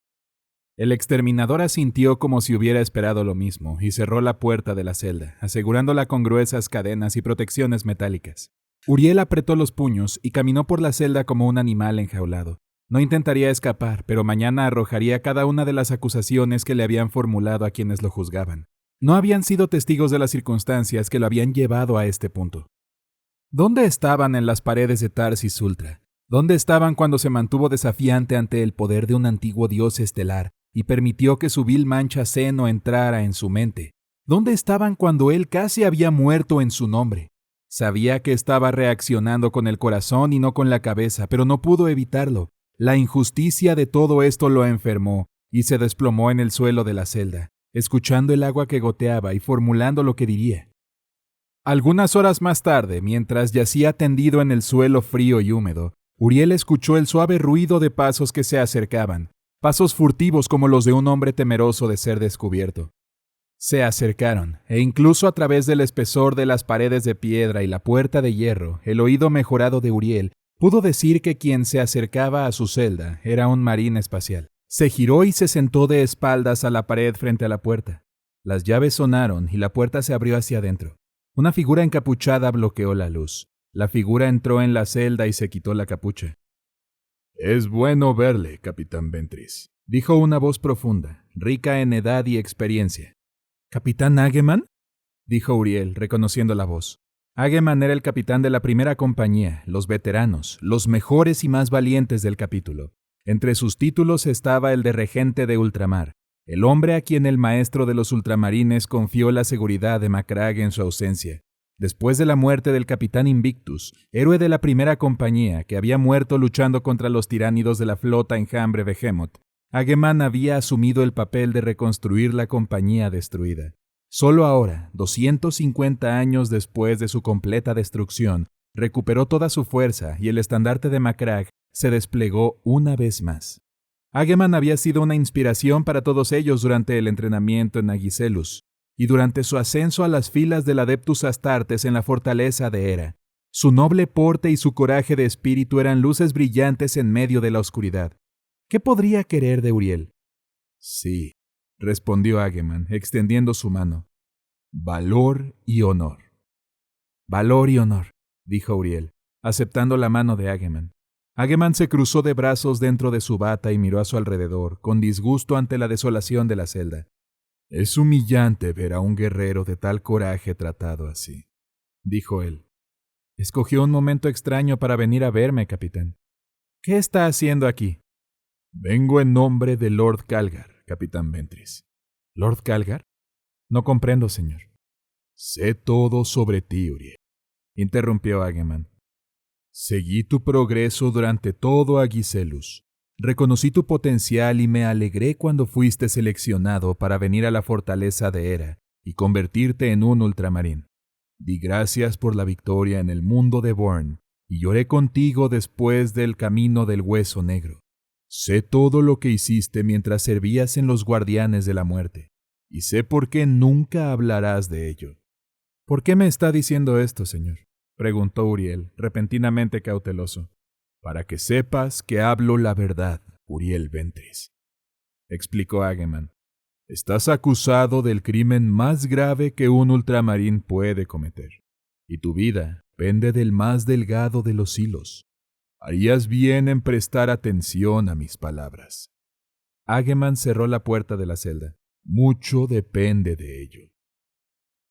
El exterminador asintió como si hubiera esperado lo mismo y cerró la puerta de la celda, asegurándola con gruesas cadenas y protecciones metálicas. Uriel apretó los puños y caminó por la celda como un animal enjaulado. No intentaría escapar, pero mañana arrojaría cada una de las acusaciones que le habían formulado a quienes lo juzgaban. No habían sido testigos de las circunstancias que lo habían llevado a este punto. ¿Dónde estaban en las paredes de Tarsis Ultra? ¿Dónde estaban cuando se mantuvo desafiante ante el poder de un antiguo dios estelar y permitió que su vil mancha seno entrara en su mente? ¿Dónde estaban cuando él casi había muerto en su nombre? Sabía que estaba reaccionando con el corazón y no con la cabeza, pero no pudo evitarlo. La injusticia de todo esto lo enfermó y se desplomó en el suelo de la celda, escuchando el agua que goteaba y formulando lo que diría. Algunas horas más tarde, mientras yacía tendido en el suelo frío y húmedo, Uriel escuchó el suave ruido de pasos que se acercaban, pasos furtivos como los de un hombre temeroso de ser descubierto. Se acercaron, e incluso a través del espesor de las paredes de piedra y la puerta de hierro, el oído mejorado de Uriel pudo decir que quien se acercaba a su celda era un marín espacial. Se giró y se sentó de espaldas a la pared frente a la puerta. Las llaves sonaron y la puerta se abrió hacia adentro. Una figura encapuchada bloqueó la luz. La figura entró en la celda y se quitó la capucha. «Es bueno verle, Capitán Ventris», dijo una voz profunda, rica en edad y experiencia. ¿Capitán Hageman?, dijo Uriel, reconociendo la voz. Hageman era el capitán de la primera compañía, los veteranos, los mejores y más valientes del capítulo. Entre sus títulos estaba el de regente de ultramar, el hombre a quien el maestro de los ultramarines confió la seguridad de Macragge en su ausencia. Después de la muerte del capitán Invictus, héroe de la primera compañía que había muerto luchando contra los tiránidos de la flota enjambre Behemoth, Hageman había asumido el papel de reconstruir la compañía destruida. Solo ahora, 250 años después de su completa destrucción, recuperó toda su fuerza y el estandarte de Macragge se desplegó una vez más. Hageman había sido una inspiración para todos ellos durante el entrenamiento en Agiselus y durante su ascenso a las filas del Adeptus Astartes en la fortaleza de Hera. Su noble porte y su coraje de espíritu eran luces brillantes en medio de la oscuridad. ¿Qué podría querer de Uriel? Sí, respondió Hageman, extendiendo su mano. Valor y honor. Valor y honor, dijo Uriel, aceptando la mano de Hageman. Hageman se cruzó de brazos dentro de su bata y miró a su alrededor, con disgusto ante la desolación de la celda. Es humillante ver a un guerrero de tal coraje tratado así, dijo él. Escogió un momento extraño para venir a verme, capitán. ¿Qué está haciendo aquí? Vengo en nombre de Lord Calgar, Capitán Ventris. ¿Lord Calgar? No comprendo, señor. Sé todo sobre ti, Uriel, interrumpió Hageman. Seguí tu progreso durante todo Agiselus. Reconocí tu potencial y me alegré cuando fuiste seleccionado para venir a la fortaleza de Hera y convertirte en un ultramarín. Di gracias por la victoria en el mundo de Born y lloré contigo después del camino del hueso negro. Sé todo lo que hiciste mientras servías en los guardianes de la muerte, y sé por qué nunca hablarás de ello. ¿Por qué me está diciendo esto, señor?, preguntó Uriel, repentinamente cauteloso. Para que sepas que hablo la verdad, Uriel Ventris, explicó Hageman. Estás acusado del crimen más grave que un ultramarín puede cometer, y tu vida pende del más delgado de los hilos. Harías bien en prestar atención a mis palabras. Hageman cerró la puerta de la celda. Mucho depende de ello.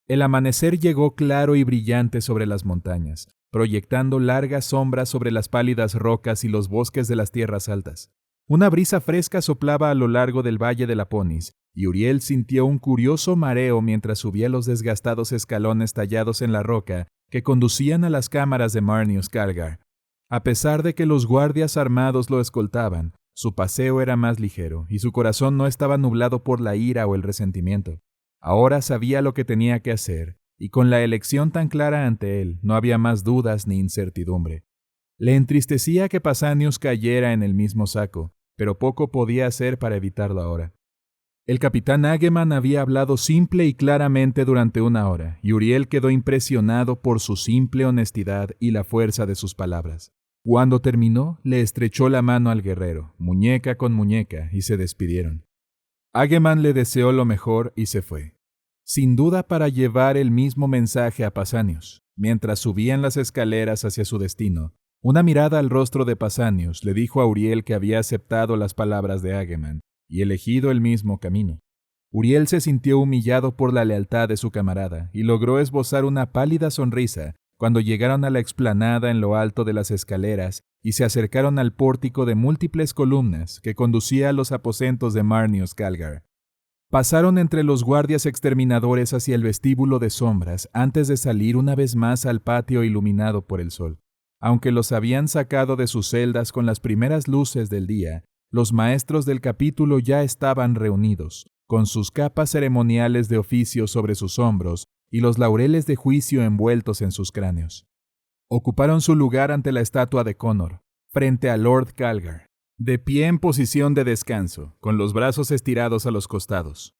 El amanecer llegó claro y brillante sobre las montañas, proyectando largas sombras sobre las pálidas rocas y los bosques de las tierras altas. Una brisa fresca soplaba a lo largo del valle de Laponis, y Uriel sintió un curioso mareo mientras subía los desgastados escalones tallados en la roca que conducían a las cámaras de Marnius Calgar. A pesar de que los guardias armados lo escoltaban, su paseo era más ligero y su corazón no estaba nublado por la ira o el resentimiento. Ahora sabía lo que tenía que hacer, y con la elección tan clara ante él, no había más dudas ni incertidumbre. Le entristecía que Pausanias cayera en el mismo saco, pero poco podía hacer para evitarlo ahora. El capitán Hageman había hablado simple y claramente durante una hora, y Uriel quedó impresionado por su simple honestidad y la fuerza de sus palabras. Cuando terminó, le estrechó la mano al guerrero, muñeca con muñeca, y se despidieron. Hageman le deseó lo mejor y se fue, sin duda para llevar el mismo mensaje a Pausanias. Mientras subían las escaleras hacia su destino, una mirada al rostro de Pausanias le dijo a Uriel que había aceptado las palabras de Hageman y elegido el mismo camino. Uriel se sintió humillado por la lealtad de su camarada y logró esbozar una pálida sonrisa cuando llegaron a la explanada en lo alto de las escaleras y se acercaron al pórtico de múltiples columnas que conducía a los aposentos de Marnius Calgar. Pasaron entre los guardias exterminadores hacia el vestíbulo de sombras antes de salir una vez más al patio iluminado por el sol. Aunque los habían sacado de sus celdas con las primeras luces del día, los maestros del capítulo ya estaban reunidos, con sus capas ceremoniales de oficio sobre sus hombros y los laureles de juicio envueltos en sus cráneos. Ocuparon su lugar ante la estatua de Conor, frente a Lord Calgar, de pie en posición de descanso, con los brazos estirados a los costados.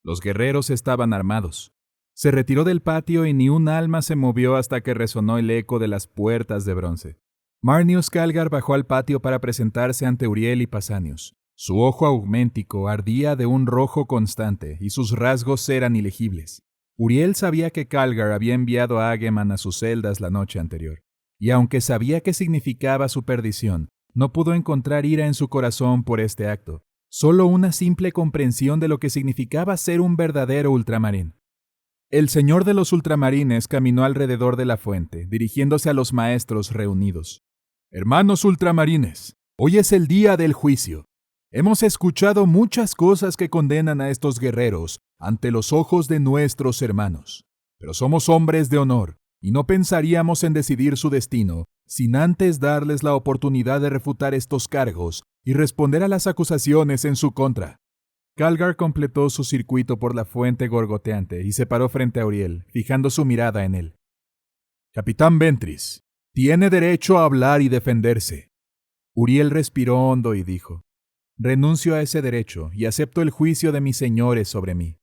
Los guerreros estaban armados. Se retiró del patio y ni un alma se movió hasta que resonó el eco de las puertas de bronce. Marnius Calgar bajó al patio para presentarse ante Uriel y Pausanias. Su ojo augméntico ardía de un rojo constante y sus rasgos eran ilegibles. Uriel sabía que Calgar había enviado a Hageman a sus celdas la noche anterior, y aunque sabía qué significaba su perdición, no pudo encontrar ira en su corazón por este acto, solo una simple comprensión de lo que significaba ser un verdadero ultramarín. El señor de los ultramarines caminó alrededor de la fuente, dirigiéndose a los maestros reunidos. «Hermanos ultramarines, hoy es el día del juicio. Hemos escuchado muchas cosas que condenan a estos guerreros ante los ojos de nuestros hermanos, pero somos hombres de honor y no pensaríamos en decidir su destino sin antes darles la oportunidad de refutar estos cargos y responder a las acusaciones en su contra». Calgar completó su circuito por la fuente gorgoteante y se paró frente a Uriel, fijando su mirada en él. «Capitán Ventris, tiene derecho a hablar y defenderse». Uriel respiró hondo y dijo: «Renuncio a ese derecho y acepto el juicio de mis señores sobre mí».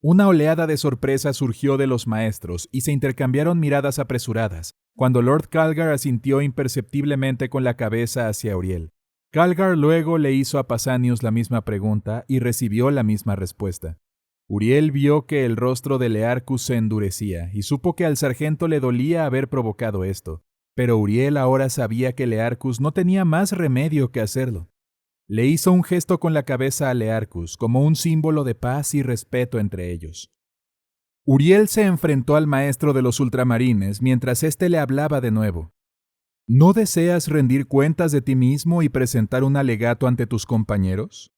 Una oleada de sorpresa surgió de los maestros y se intercambiaron miradas apresuradas, cuando Lord Calgar asintió imperceptiblemente con la cabeza hacia Uriel. Calgar luego le hizo a Pausanias la misma pregunta y recibió la misma respuesta. Uriel vio que el rostro de Learchus se endurecía y supo que al sargento le dolía haber provocado esto, pero Uriel ahora sabía que Learchus no tenía más remedio que hacerlo. Le hizo un gesto con la cabeza a Learchus como un símbolo de paz y respeto entre ellos. Uriel se enfrentó al maestro de los ultramarines mientras éste le hablaba de nuevo. ¿No deseas rendir cuentas de ti mismo y presentar un alegato ante tus compañeros?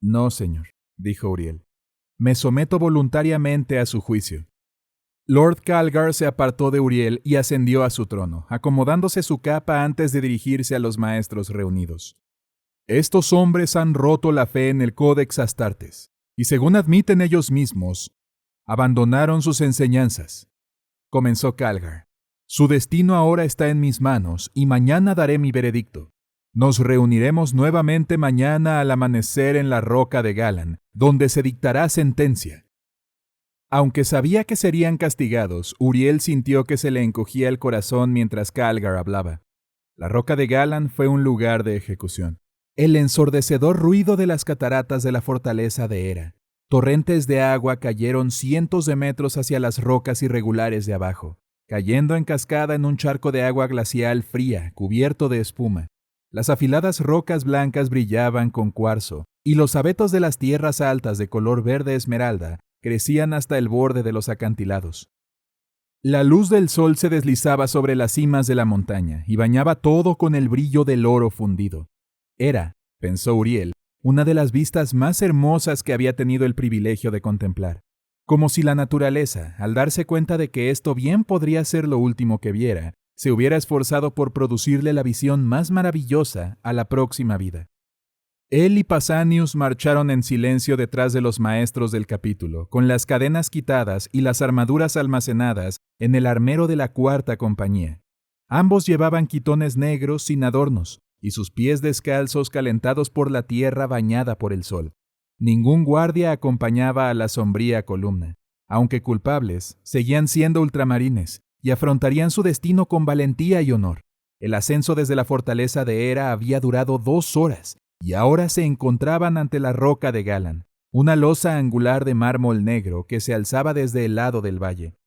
No, señor, dijo Uriel. Me someto voluntariamente a su juicio. Lord Calgar se apartó de Uriel y ascendió a su trono, acomodándose su capa antes de dirigirse a los maestros reunidos. Estos hombres han roto la fe en el Codex Astartes, y según admiten ellos mismos, abandonaron sus enseñanzas. Comenzó Calgar. Su destino ahora está en mis manos, y mañana daré mi veredicto. Nos reuniremos nuevamente mañana al amanecer en la roca de Galan, donde se dictará sentencia. Aunque sabía que serían castigados, Uriel sintió que se le encogía el corazón mientras Calgar hablaba. La roca de Galan fue un lugar de ejecución. El ensordecedor ruido de las cataratas de la fortaleza de Hera. Torrentes de agua cayeron cientos de metros hacia las rocas irregulares de abajo, cayendo en cascada en un charco de agua glacial fría, cubierto de espuma. Las afiladas rocas blancas brillaban con cuarzo, y los abetos de las tierras altas de color verde esmeralda crecían hasta el borde de los acantilados. La luz del sol se deslizaba sobre las cimas de la montaña y bañaba todo con el brillo del oro fundido. Era, pensó Uriel, una de las vistas más hermosas que había tenido el privilegio de contemplar. Como si la naturaleza, al darse cuenta de que esto bien podría ser lo último que viera, se hubiera esforzado por producirle la visión más maravillosa a la próxima vida. Él y Pausanias marcharon en silencio detrás de los maestros del capítulo, con las cadenas quitadas y las armaduras almacenadas en el armero de la cuarta compañía. Ambos llevaban quitones negros sin adornos, y sus pies descalzos calentados por la tierra bañada por el sol. Ningún guardia acompañaba a la sombría columna. Aunque culpables, seguían siendo ultramarines, y afrontarían su destino con valentía y honor. El ascenso desde la fortaleza de Hera había durado 2 horas, y ahora se encontraban ante la roca de Galan, una losa angular de mármol negro que se alzaba desde el lado del valle.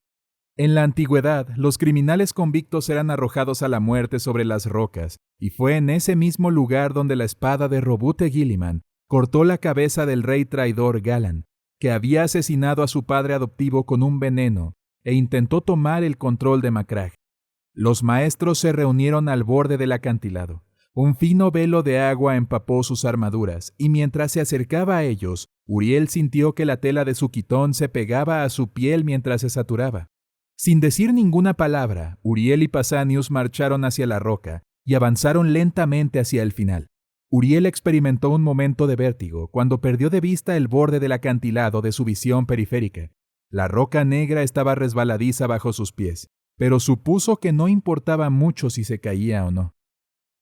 En la antigüedad, los criminales convictos eran arrojados a la muerte sobre las rocas, y fue en ese mismo lugar donde la espada de Robute Gilliman cortó la cabeza del rey traidor Galan, que había asesinado a su padre adoptivo con un veneno e intentó tomar el control de Macragge. Los maestros se reunieron al borde del acantilado. Un fino velo de agua empapó sus armaduras, y mientras se acercaba a ellos, Uriel sintió que la tela de su quitón se pegaba a su piel mientras se saturaba. Sin decir ninguna palabra, Uriel y Pausanias marcharon hacia la roca y avanzaron lentamente hacia el final. Uriel experimentó un momento de vértigo cuando perdió de vista el borde del acantilado de su visión periférica. La roca negra estaba resbaladiza bajo sus pies, pero supuso que no importaba mucho si se caía o no.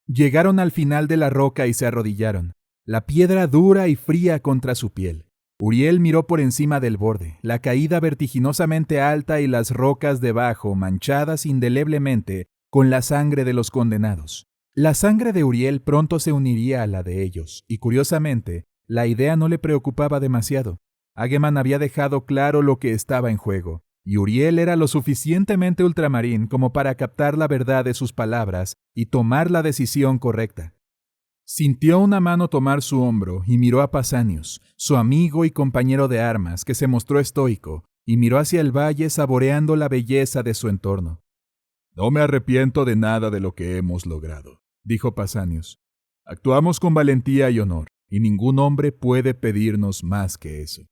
Llegaron al final de la roca y se arrodillaron, la piedra dura y fría contra su piel. Uriel miró por encima del borde, la caída vertiginosamente alta y las rocas debajo manchadas indeleblemente con la sangre de los condenados. La sangre de Uriel pronto se uniría a la de ellos, y curiosamente, la idea no le preocupaba demasiado. Hageman había dejado claro lo que estaba en juego, y Uriel era lo suficientemente ultramarín como para captar la verdad de sus palabras y tomar la decisión correcta. Sintió una mano tomar su hombro y miró a Pausanias, su amigo y compañero de armas, que se mostró estoico, y miró hacia el valle saboreando la belleza de su entorno. No me arrepiento de nada de lo que hemos logrado, dijo Pausanias. Actuamos con valentía y honor, y ningún hombre puede pedirnos más que eso.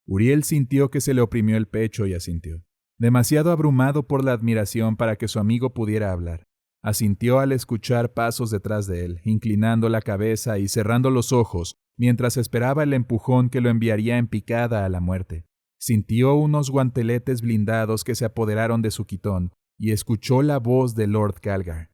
Uriel sintió que se le oprimió el pecho y asintió, demasiado abrumado por la admiración para que su amigo pudiera hablar. Asintió al escuchar pasos detrás de él, inclinando la cabeza y cerrando los ojos mientras esperaba el empujón que lo enviaría en picada a la muerte. Sintió unos guanteletes blindados que se apoderaron de su quitón y escuchó la voz de Lord Calgar.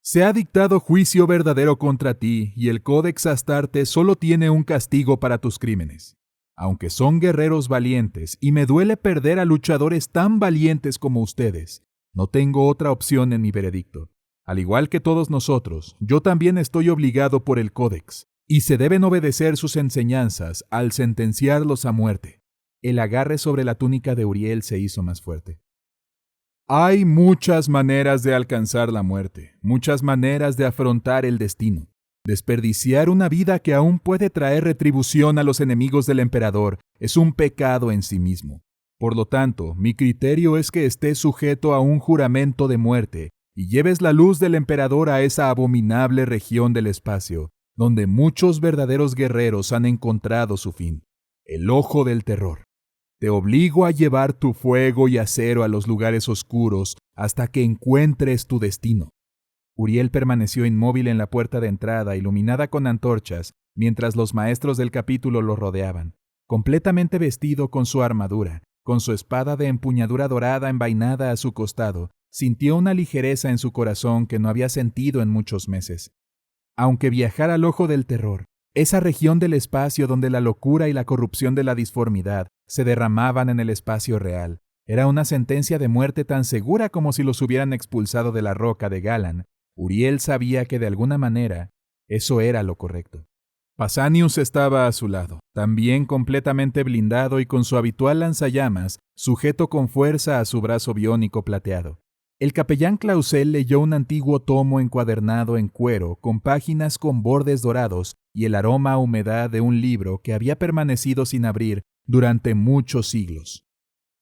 Se ha dictado juicio verdadero contra ti y el Códex Astarte solo tiene un castigo para tus crímenes. Aunque son guerreros valientes y me duele perder a luchadores tan valientes como ustedes, no tengo otra opción en mi veredicto. Al igual que todos nosotros, yo también estoy obligado por el Códex, y se deben obedecer sus enseñanzas al sentenciarlos a muerte. El agarre sobre la túnica de Uriel se hizo más fuerte. Hay muchas maneras de alcanzar la muerte, muchas maneras de afrontar el destino. Desperdiciar una vida que aún puede traer retribución a los enemigos del emperador es un pecado en sí mismo. Por lo tanto, mi criterio es que estés sujeto a un juramento de muerte y lleves la luz del emperador a esa abominable región del espacio, donde muchos verdaderos guerreros han encontrado su fin, el ojo del terror. Te obligo a llevar tu fuego y acero a los lugares oscuros hasta que encuentres tu destino. Uriel permaneció inmóvil en la puerta de entrada, iluminada con antorchas, mientras los maestros del capítulo lo rodeaban, completamente vestido con su armadura. Con su espada de empuñadura dorada envainada a su costado, sintió una ligereza en su corazón que no había sentido en muchos meses. Aunque viajara al ojo del terror, esa región del espacio donde la locura y la corrupción de la disformidad se derramaban en el espacio real, era una sentencia de muerte tan segura como si los hubieran expulsado de la roca de Galan. Uriel sabía que de alguna manera eso era lo correcto. Pausanias estaba a su lado, también completamente blindado y con su habitual lanzallamas sujeto con fuerza a su brazo biónico plateado. El capellán Clausel leyó un antiguo tomo encuadernado en cuero con páginas con bordes dorados y el aroma a humedad de un libro que había permanecido sin abrir durante muchos siglos.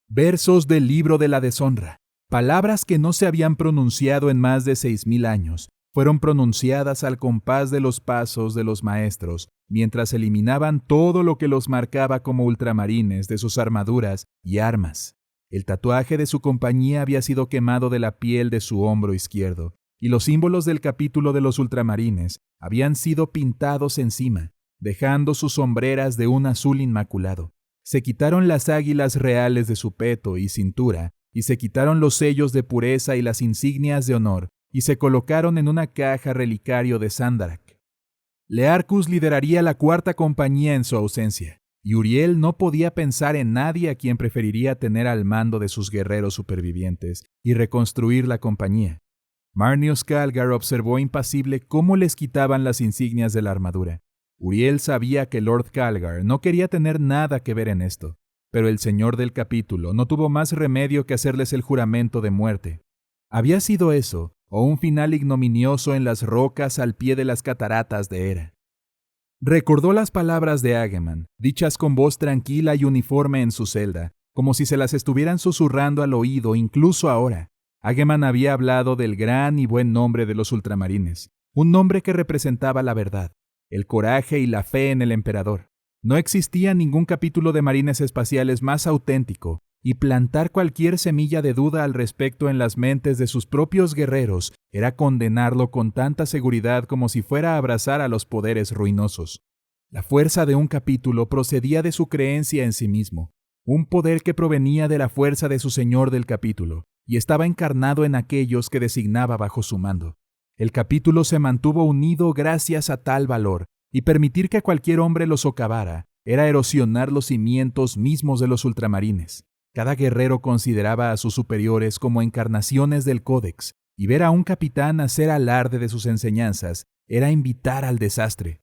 Versos del libro de la deshonra, palabras que no se habían pronunciado en más de 6000 años. Fueron pronunciadas al compás de los pasos de los maestros, mientras eliminaban todo lo que los marcaba como ultramarines de sus armaduras y armas. El tatuaje de su compañía había sido quemado de la piel de su hombro izquierdo, y los símbolos del capítulo de los ultramarines habían sido pintados encima, dejando sus sombreras de un azul inmaculado. Se quitaron las águilas reales de su peto y cintura, y se quitaron los sellos de pureza y las insignias de honor, y se colocaron en una caja relicario de Sandarak. Learchus lideraría la cuarta compañía en su ausencia, y Uriel no podía pensar en nadie a quien preferiría tener al mando de sus guerreros supervivientes y reconstruir la compañía. Marnius Calgar observó impasible cómo les quitaban las insignias de la armadura. Uriel sabía que Lord Calgar no quería tener nada que ver en esto, pero el señor del capítulo no tuvo más remedio que hacerles el juramento de muerte. Había sido eso, o un final ignominioso en las rocas al pie de las cataratas de Hera. Recordó las palabras de Ageman, dichas con voz tranquila y uniforme en su celda, como si se las estuvieran susurrando al oído incluso ahora. Ageman había hablado del gran y buen nombre de los ultramarines, un nombre que representaba la verdad, el coraje y la fe en el emperador. No existía ningún capítulo de marines espaciales más auténtico, y plantar cualquier semilla de duda al respecto en las mentes de sus propios guerreros era condenarlo con tanta seguridad como si fuera a abrazar a los poderes ruinosos. La fuerza de un capítulo procedía de su creencia en sí mismo, un poder que provenía de la fuerza de su señor del capítulo, y estaba encarnado en aquellos que designaba bajo su mando. El capítulo se mantuvo unido gracias a tal valor, y permitir que cualquier hombre lo socavara era erosionar los cimientos mismos de los ultramarines. Cada guerrero consideraba a sus superiores como encarnaciones del códex, y ver a un capitán hacer alarde de sus enseñanzas era invitar al desastre.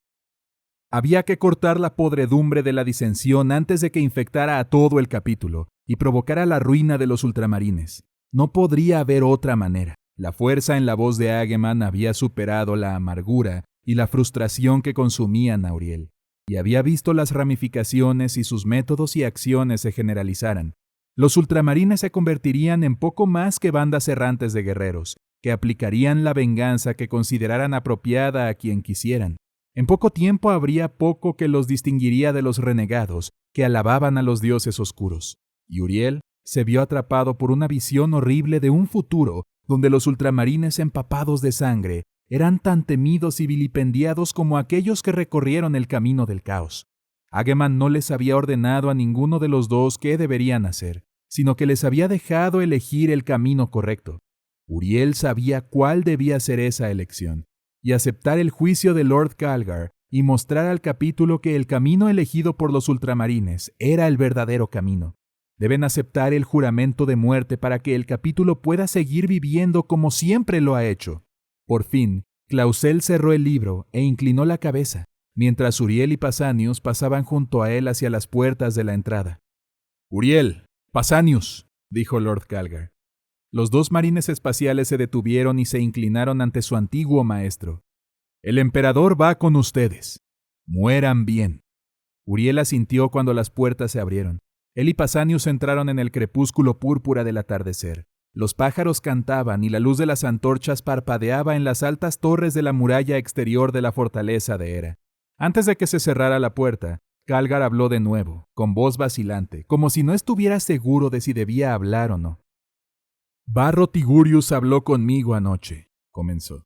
Había que cortar la podredumbre de la disensión antes de que infectara a todo el capítulo y provocara la ruina de los ultramarines. No podría haber otra manera. La fuerza en la voz de Ageman había superado la amargura y la frustración que consumían a Uriel, y había visto las ramificaciones y sus métodos y acciones se generalizaran. Los ultramarines se convertirían en poco más que bandas errantes de guerreros, que aplicarían la venganza que consideraran apropiada a quien quisieran. En poco tiempo habría poco que los distinguiría de los renegados que alababan a los dioses oscuros. Y Uriel se vio atrapado por una visión horrible de un futuro donde los ultramarines empapados de sangre eran tan temidos y vilipendiados como aquellos que recorrieron el camino del caos. Ageman no les había ordenado a ninguno de los dos qué deberían hacer, sino que les había dejado elegir el camino correcto. Uriel sabía cuál debía ser esa elección, y aceptar el juicio de Lord Calgar y mostrar al capítulo que el camino elegido por los ultramarines era el verdadero camino. Deben aceptar el juramento de muerte para que el capítulo pueda seguir viviendo como siempre lo ha hecho. Por fin, Clausel cerró el libro e inclinó la cabeza, mientras Uriel y Pausanias pasaban junto a él hacia las puertas de la entrada. «Uriel, Pausanias», dijo Lord Calgar. Los dos marines espaciales se detuvieron y se inclinaron ante su antiguo maestro. «El emperador va con ustedes. Mueran bien». Uriel asintió cuando las puertas se abrieron. Él y Pausanias entraron en el crepúsculo púrpura del atardecer. Los pájaros cantaban y la luz de las antorchas parpadeaba en las altas torres de la muralla exterior de la fortaleza de Hera. Antes de que se cerrara la puerta, Calgar habló de nuevo, con voz vacilante, como si no estuviera seguro de si debía hablar o no. «Varro Tigurius habló conmigo anoche», comenzó.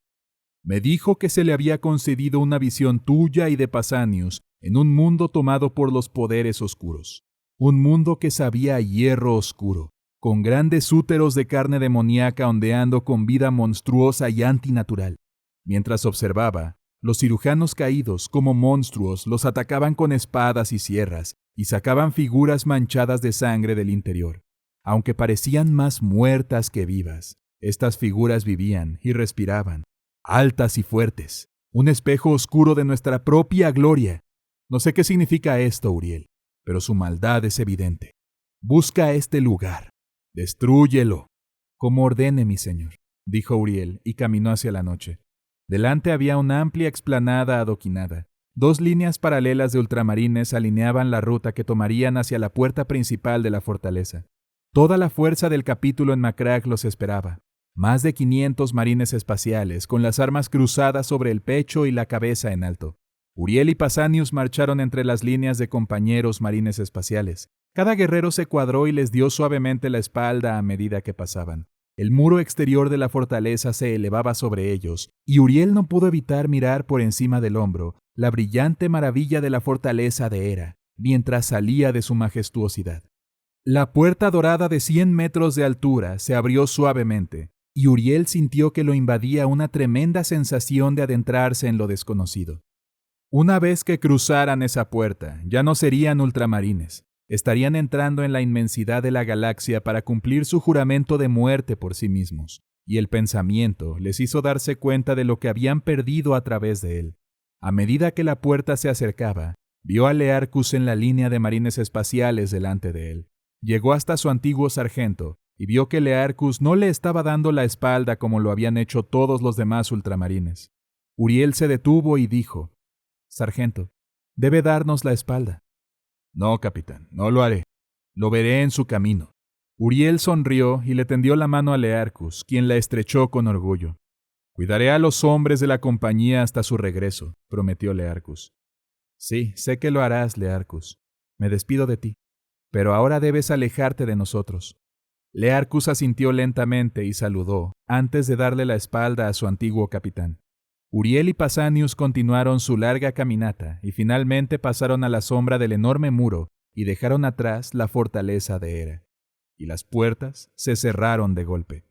«Me dijo que se le había concedido una visión tuya y de Pausanias en un mundo tomado por los poderes oscuros. Un mundo que sabía hierro oscuro, con grandes úteros de carne demoníaca ondeando con vida monstruosa y antinatural. Mientras observaba, los cirujanos caídos, como monstruos, los atacaban con espadas y sierras, y sacaban figuras manchadas de sangre del interior. Aunque parecían más muertas que vivas, estas figuras vivían y respiraban, altas y fuertes, un espejo oscuro de nuestra propia gloria. No sé qué significa esto, Uriel, pero su maldad es evidente. Busca este lugar. Destrúyelo. Como ordene mi señor, dijo Uriel, y caminó hacia la noche. Delante había una amplia explanada adoquinada. 2 líneas paralelas de ultramarines alineaban la ruta que tomarían hacia la puerta principal de la fortaleza. Toda la fuerza del capítulo en Macragge los esperaba. Más de 500 marines espaciales, con las armas cruzadas sobre el pecho y la cabeza en alto. Uriel y Pausanias marcharon entre las líneas de compañeros marines espaciales. Cada guerrero se cuadró y les dio suavemente la espalda a medida que pasaban. El muro exterior de la fortaleza se elevaba sobre ellos, y Uriel no pudo evitar mirar por encima del hombro la brillante maravilla de la fortaleza de Hera, mientras salía de su majestuosidad. La puerta dorada de 100 metros de altura se abrió suavemente, y Uriel sintió que lo invadía una tremenda sensación de adentrarse en lo desconocido. Una vez que cruzaran esa puerta, ya no serían ultramarines. Estarían entrando en la inmensidad de la galaxia para cumplir su juramento de muerte por sí mismos, y el pensamiento les hizo darse cuenta de lo que habían perdido a través de él. A medida que la puerta se acercaba, vio a Learcus en la línea de marines espaciales delante de él. Llegó hasta su antiguo sargento y vio que Learcus no le estaba dando la espalda como lo habían hecho todos los demás ultramarines. Uriel se detuvo y dijo: «Sargento, debe darnos la espalda». «No, capitán, no lo haré. Lo veré en su camino». Uriel sonrió y le tendió la mano a Learcus, quien la estrechó con orgullo. «Cuidaré a los hombres de la compañía hasta su regreso», prometió Learcus. «Sí, sé que lo harás, Learcus. Me despido de ti, pero ahora debes alejarte de nosotros». Learcus asintió lentamente y saludó, antes de darle la espalda a su antiguo capitán. Uriel y Pausanias continuaron su larga caminata y finalmente pasaron a la sombra del enorme muro y dejaron atrás la fortaleza de Hera. Y las puertas se cerraron de golpe.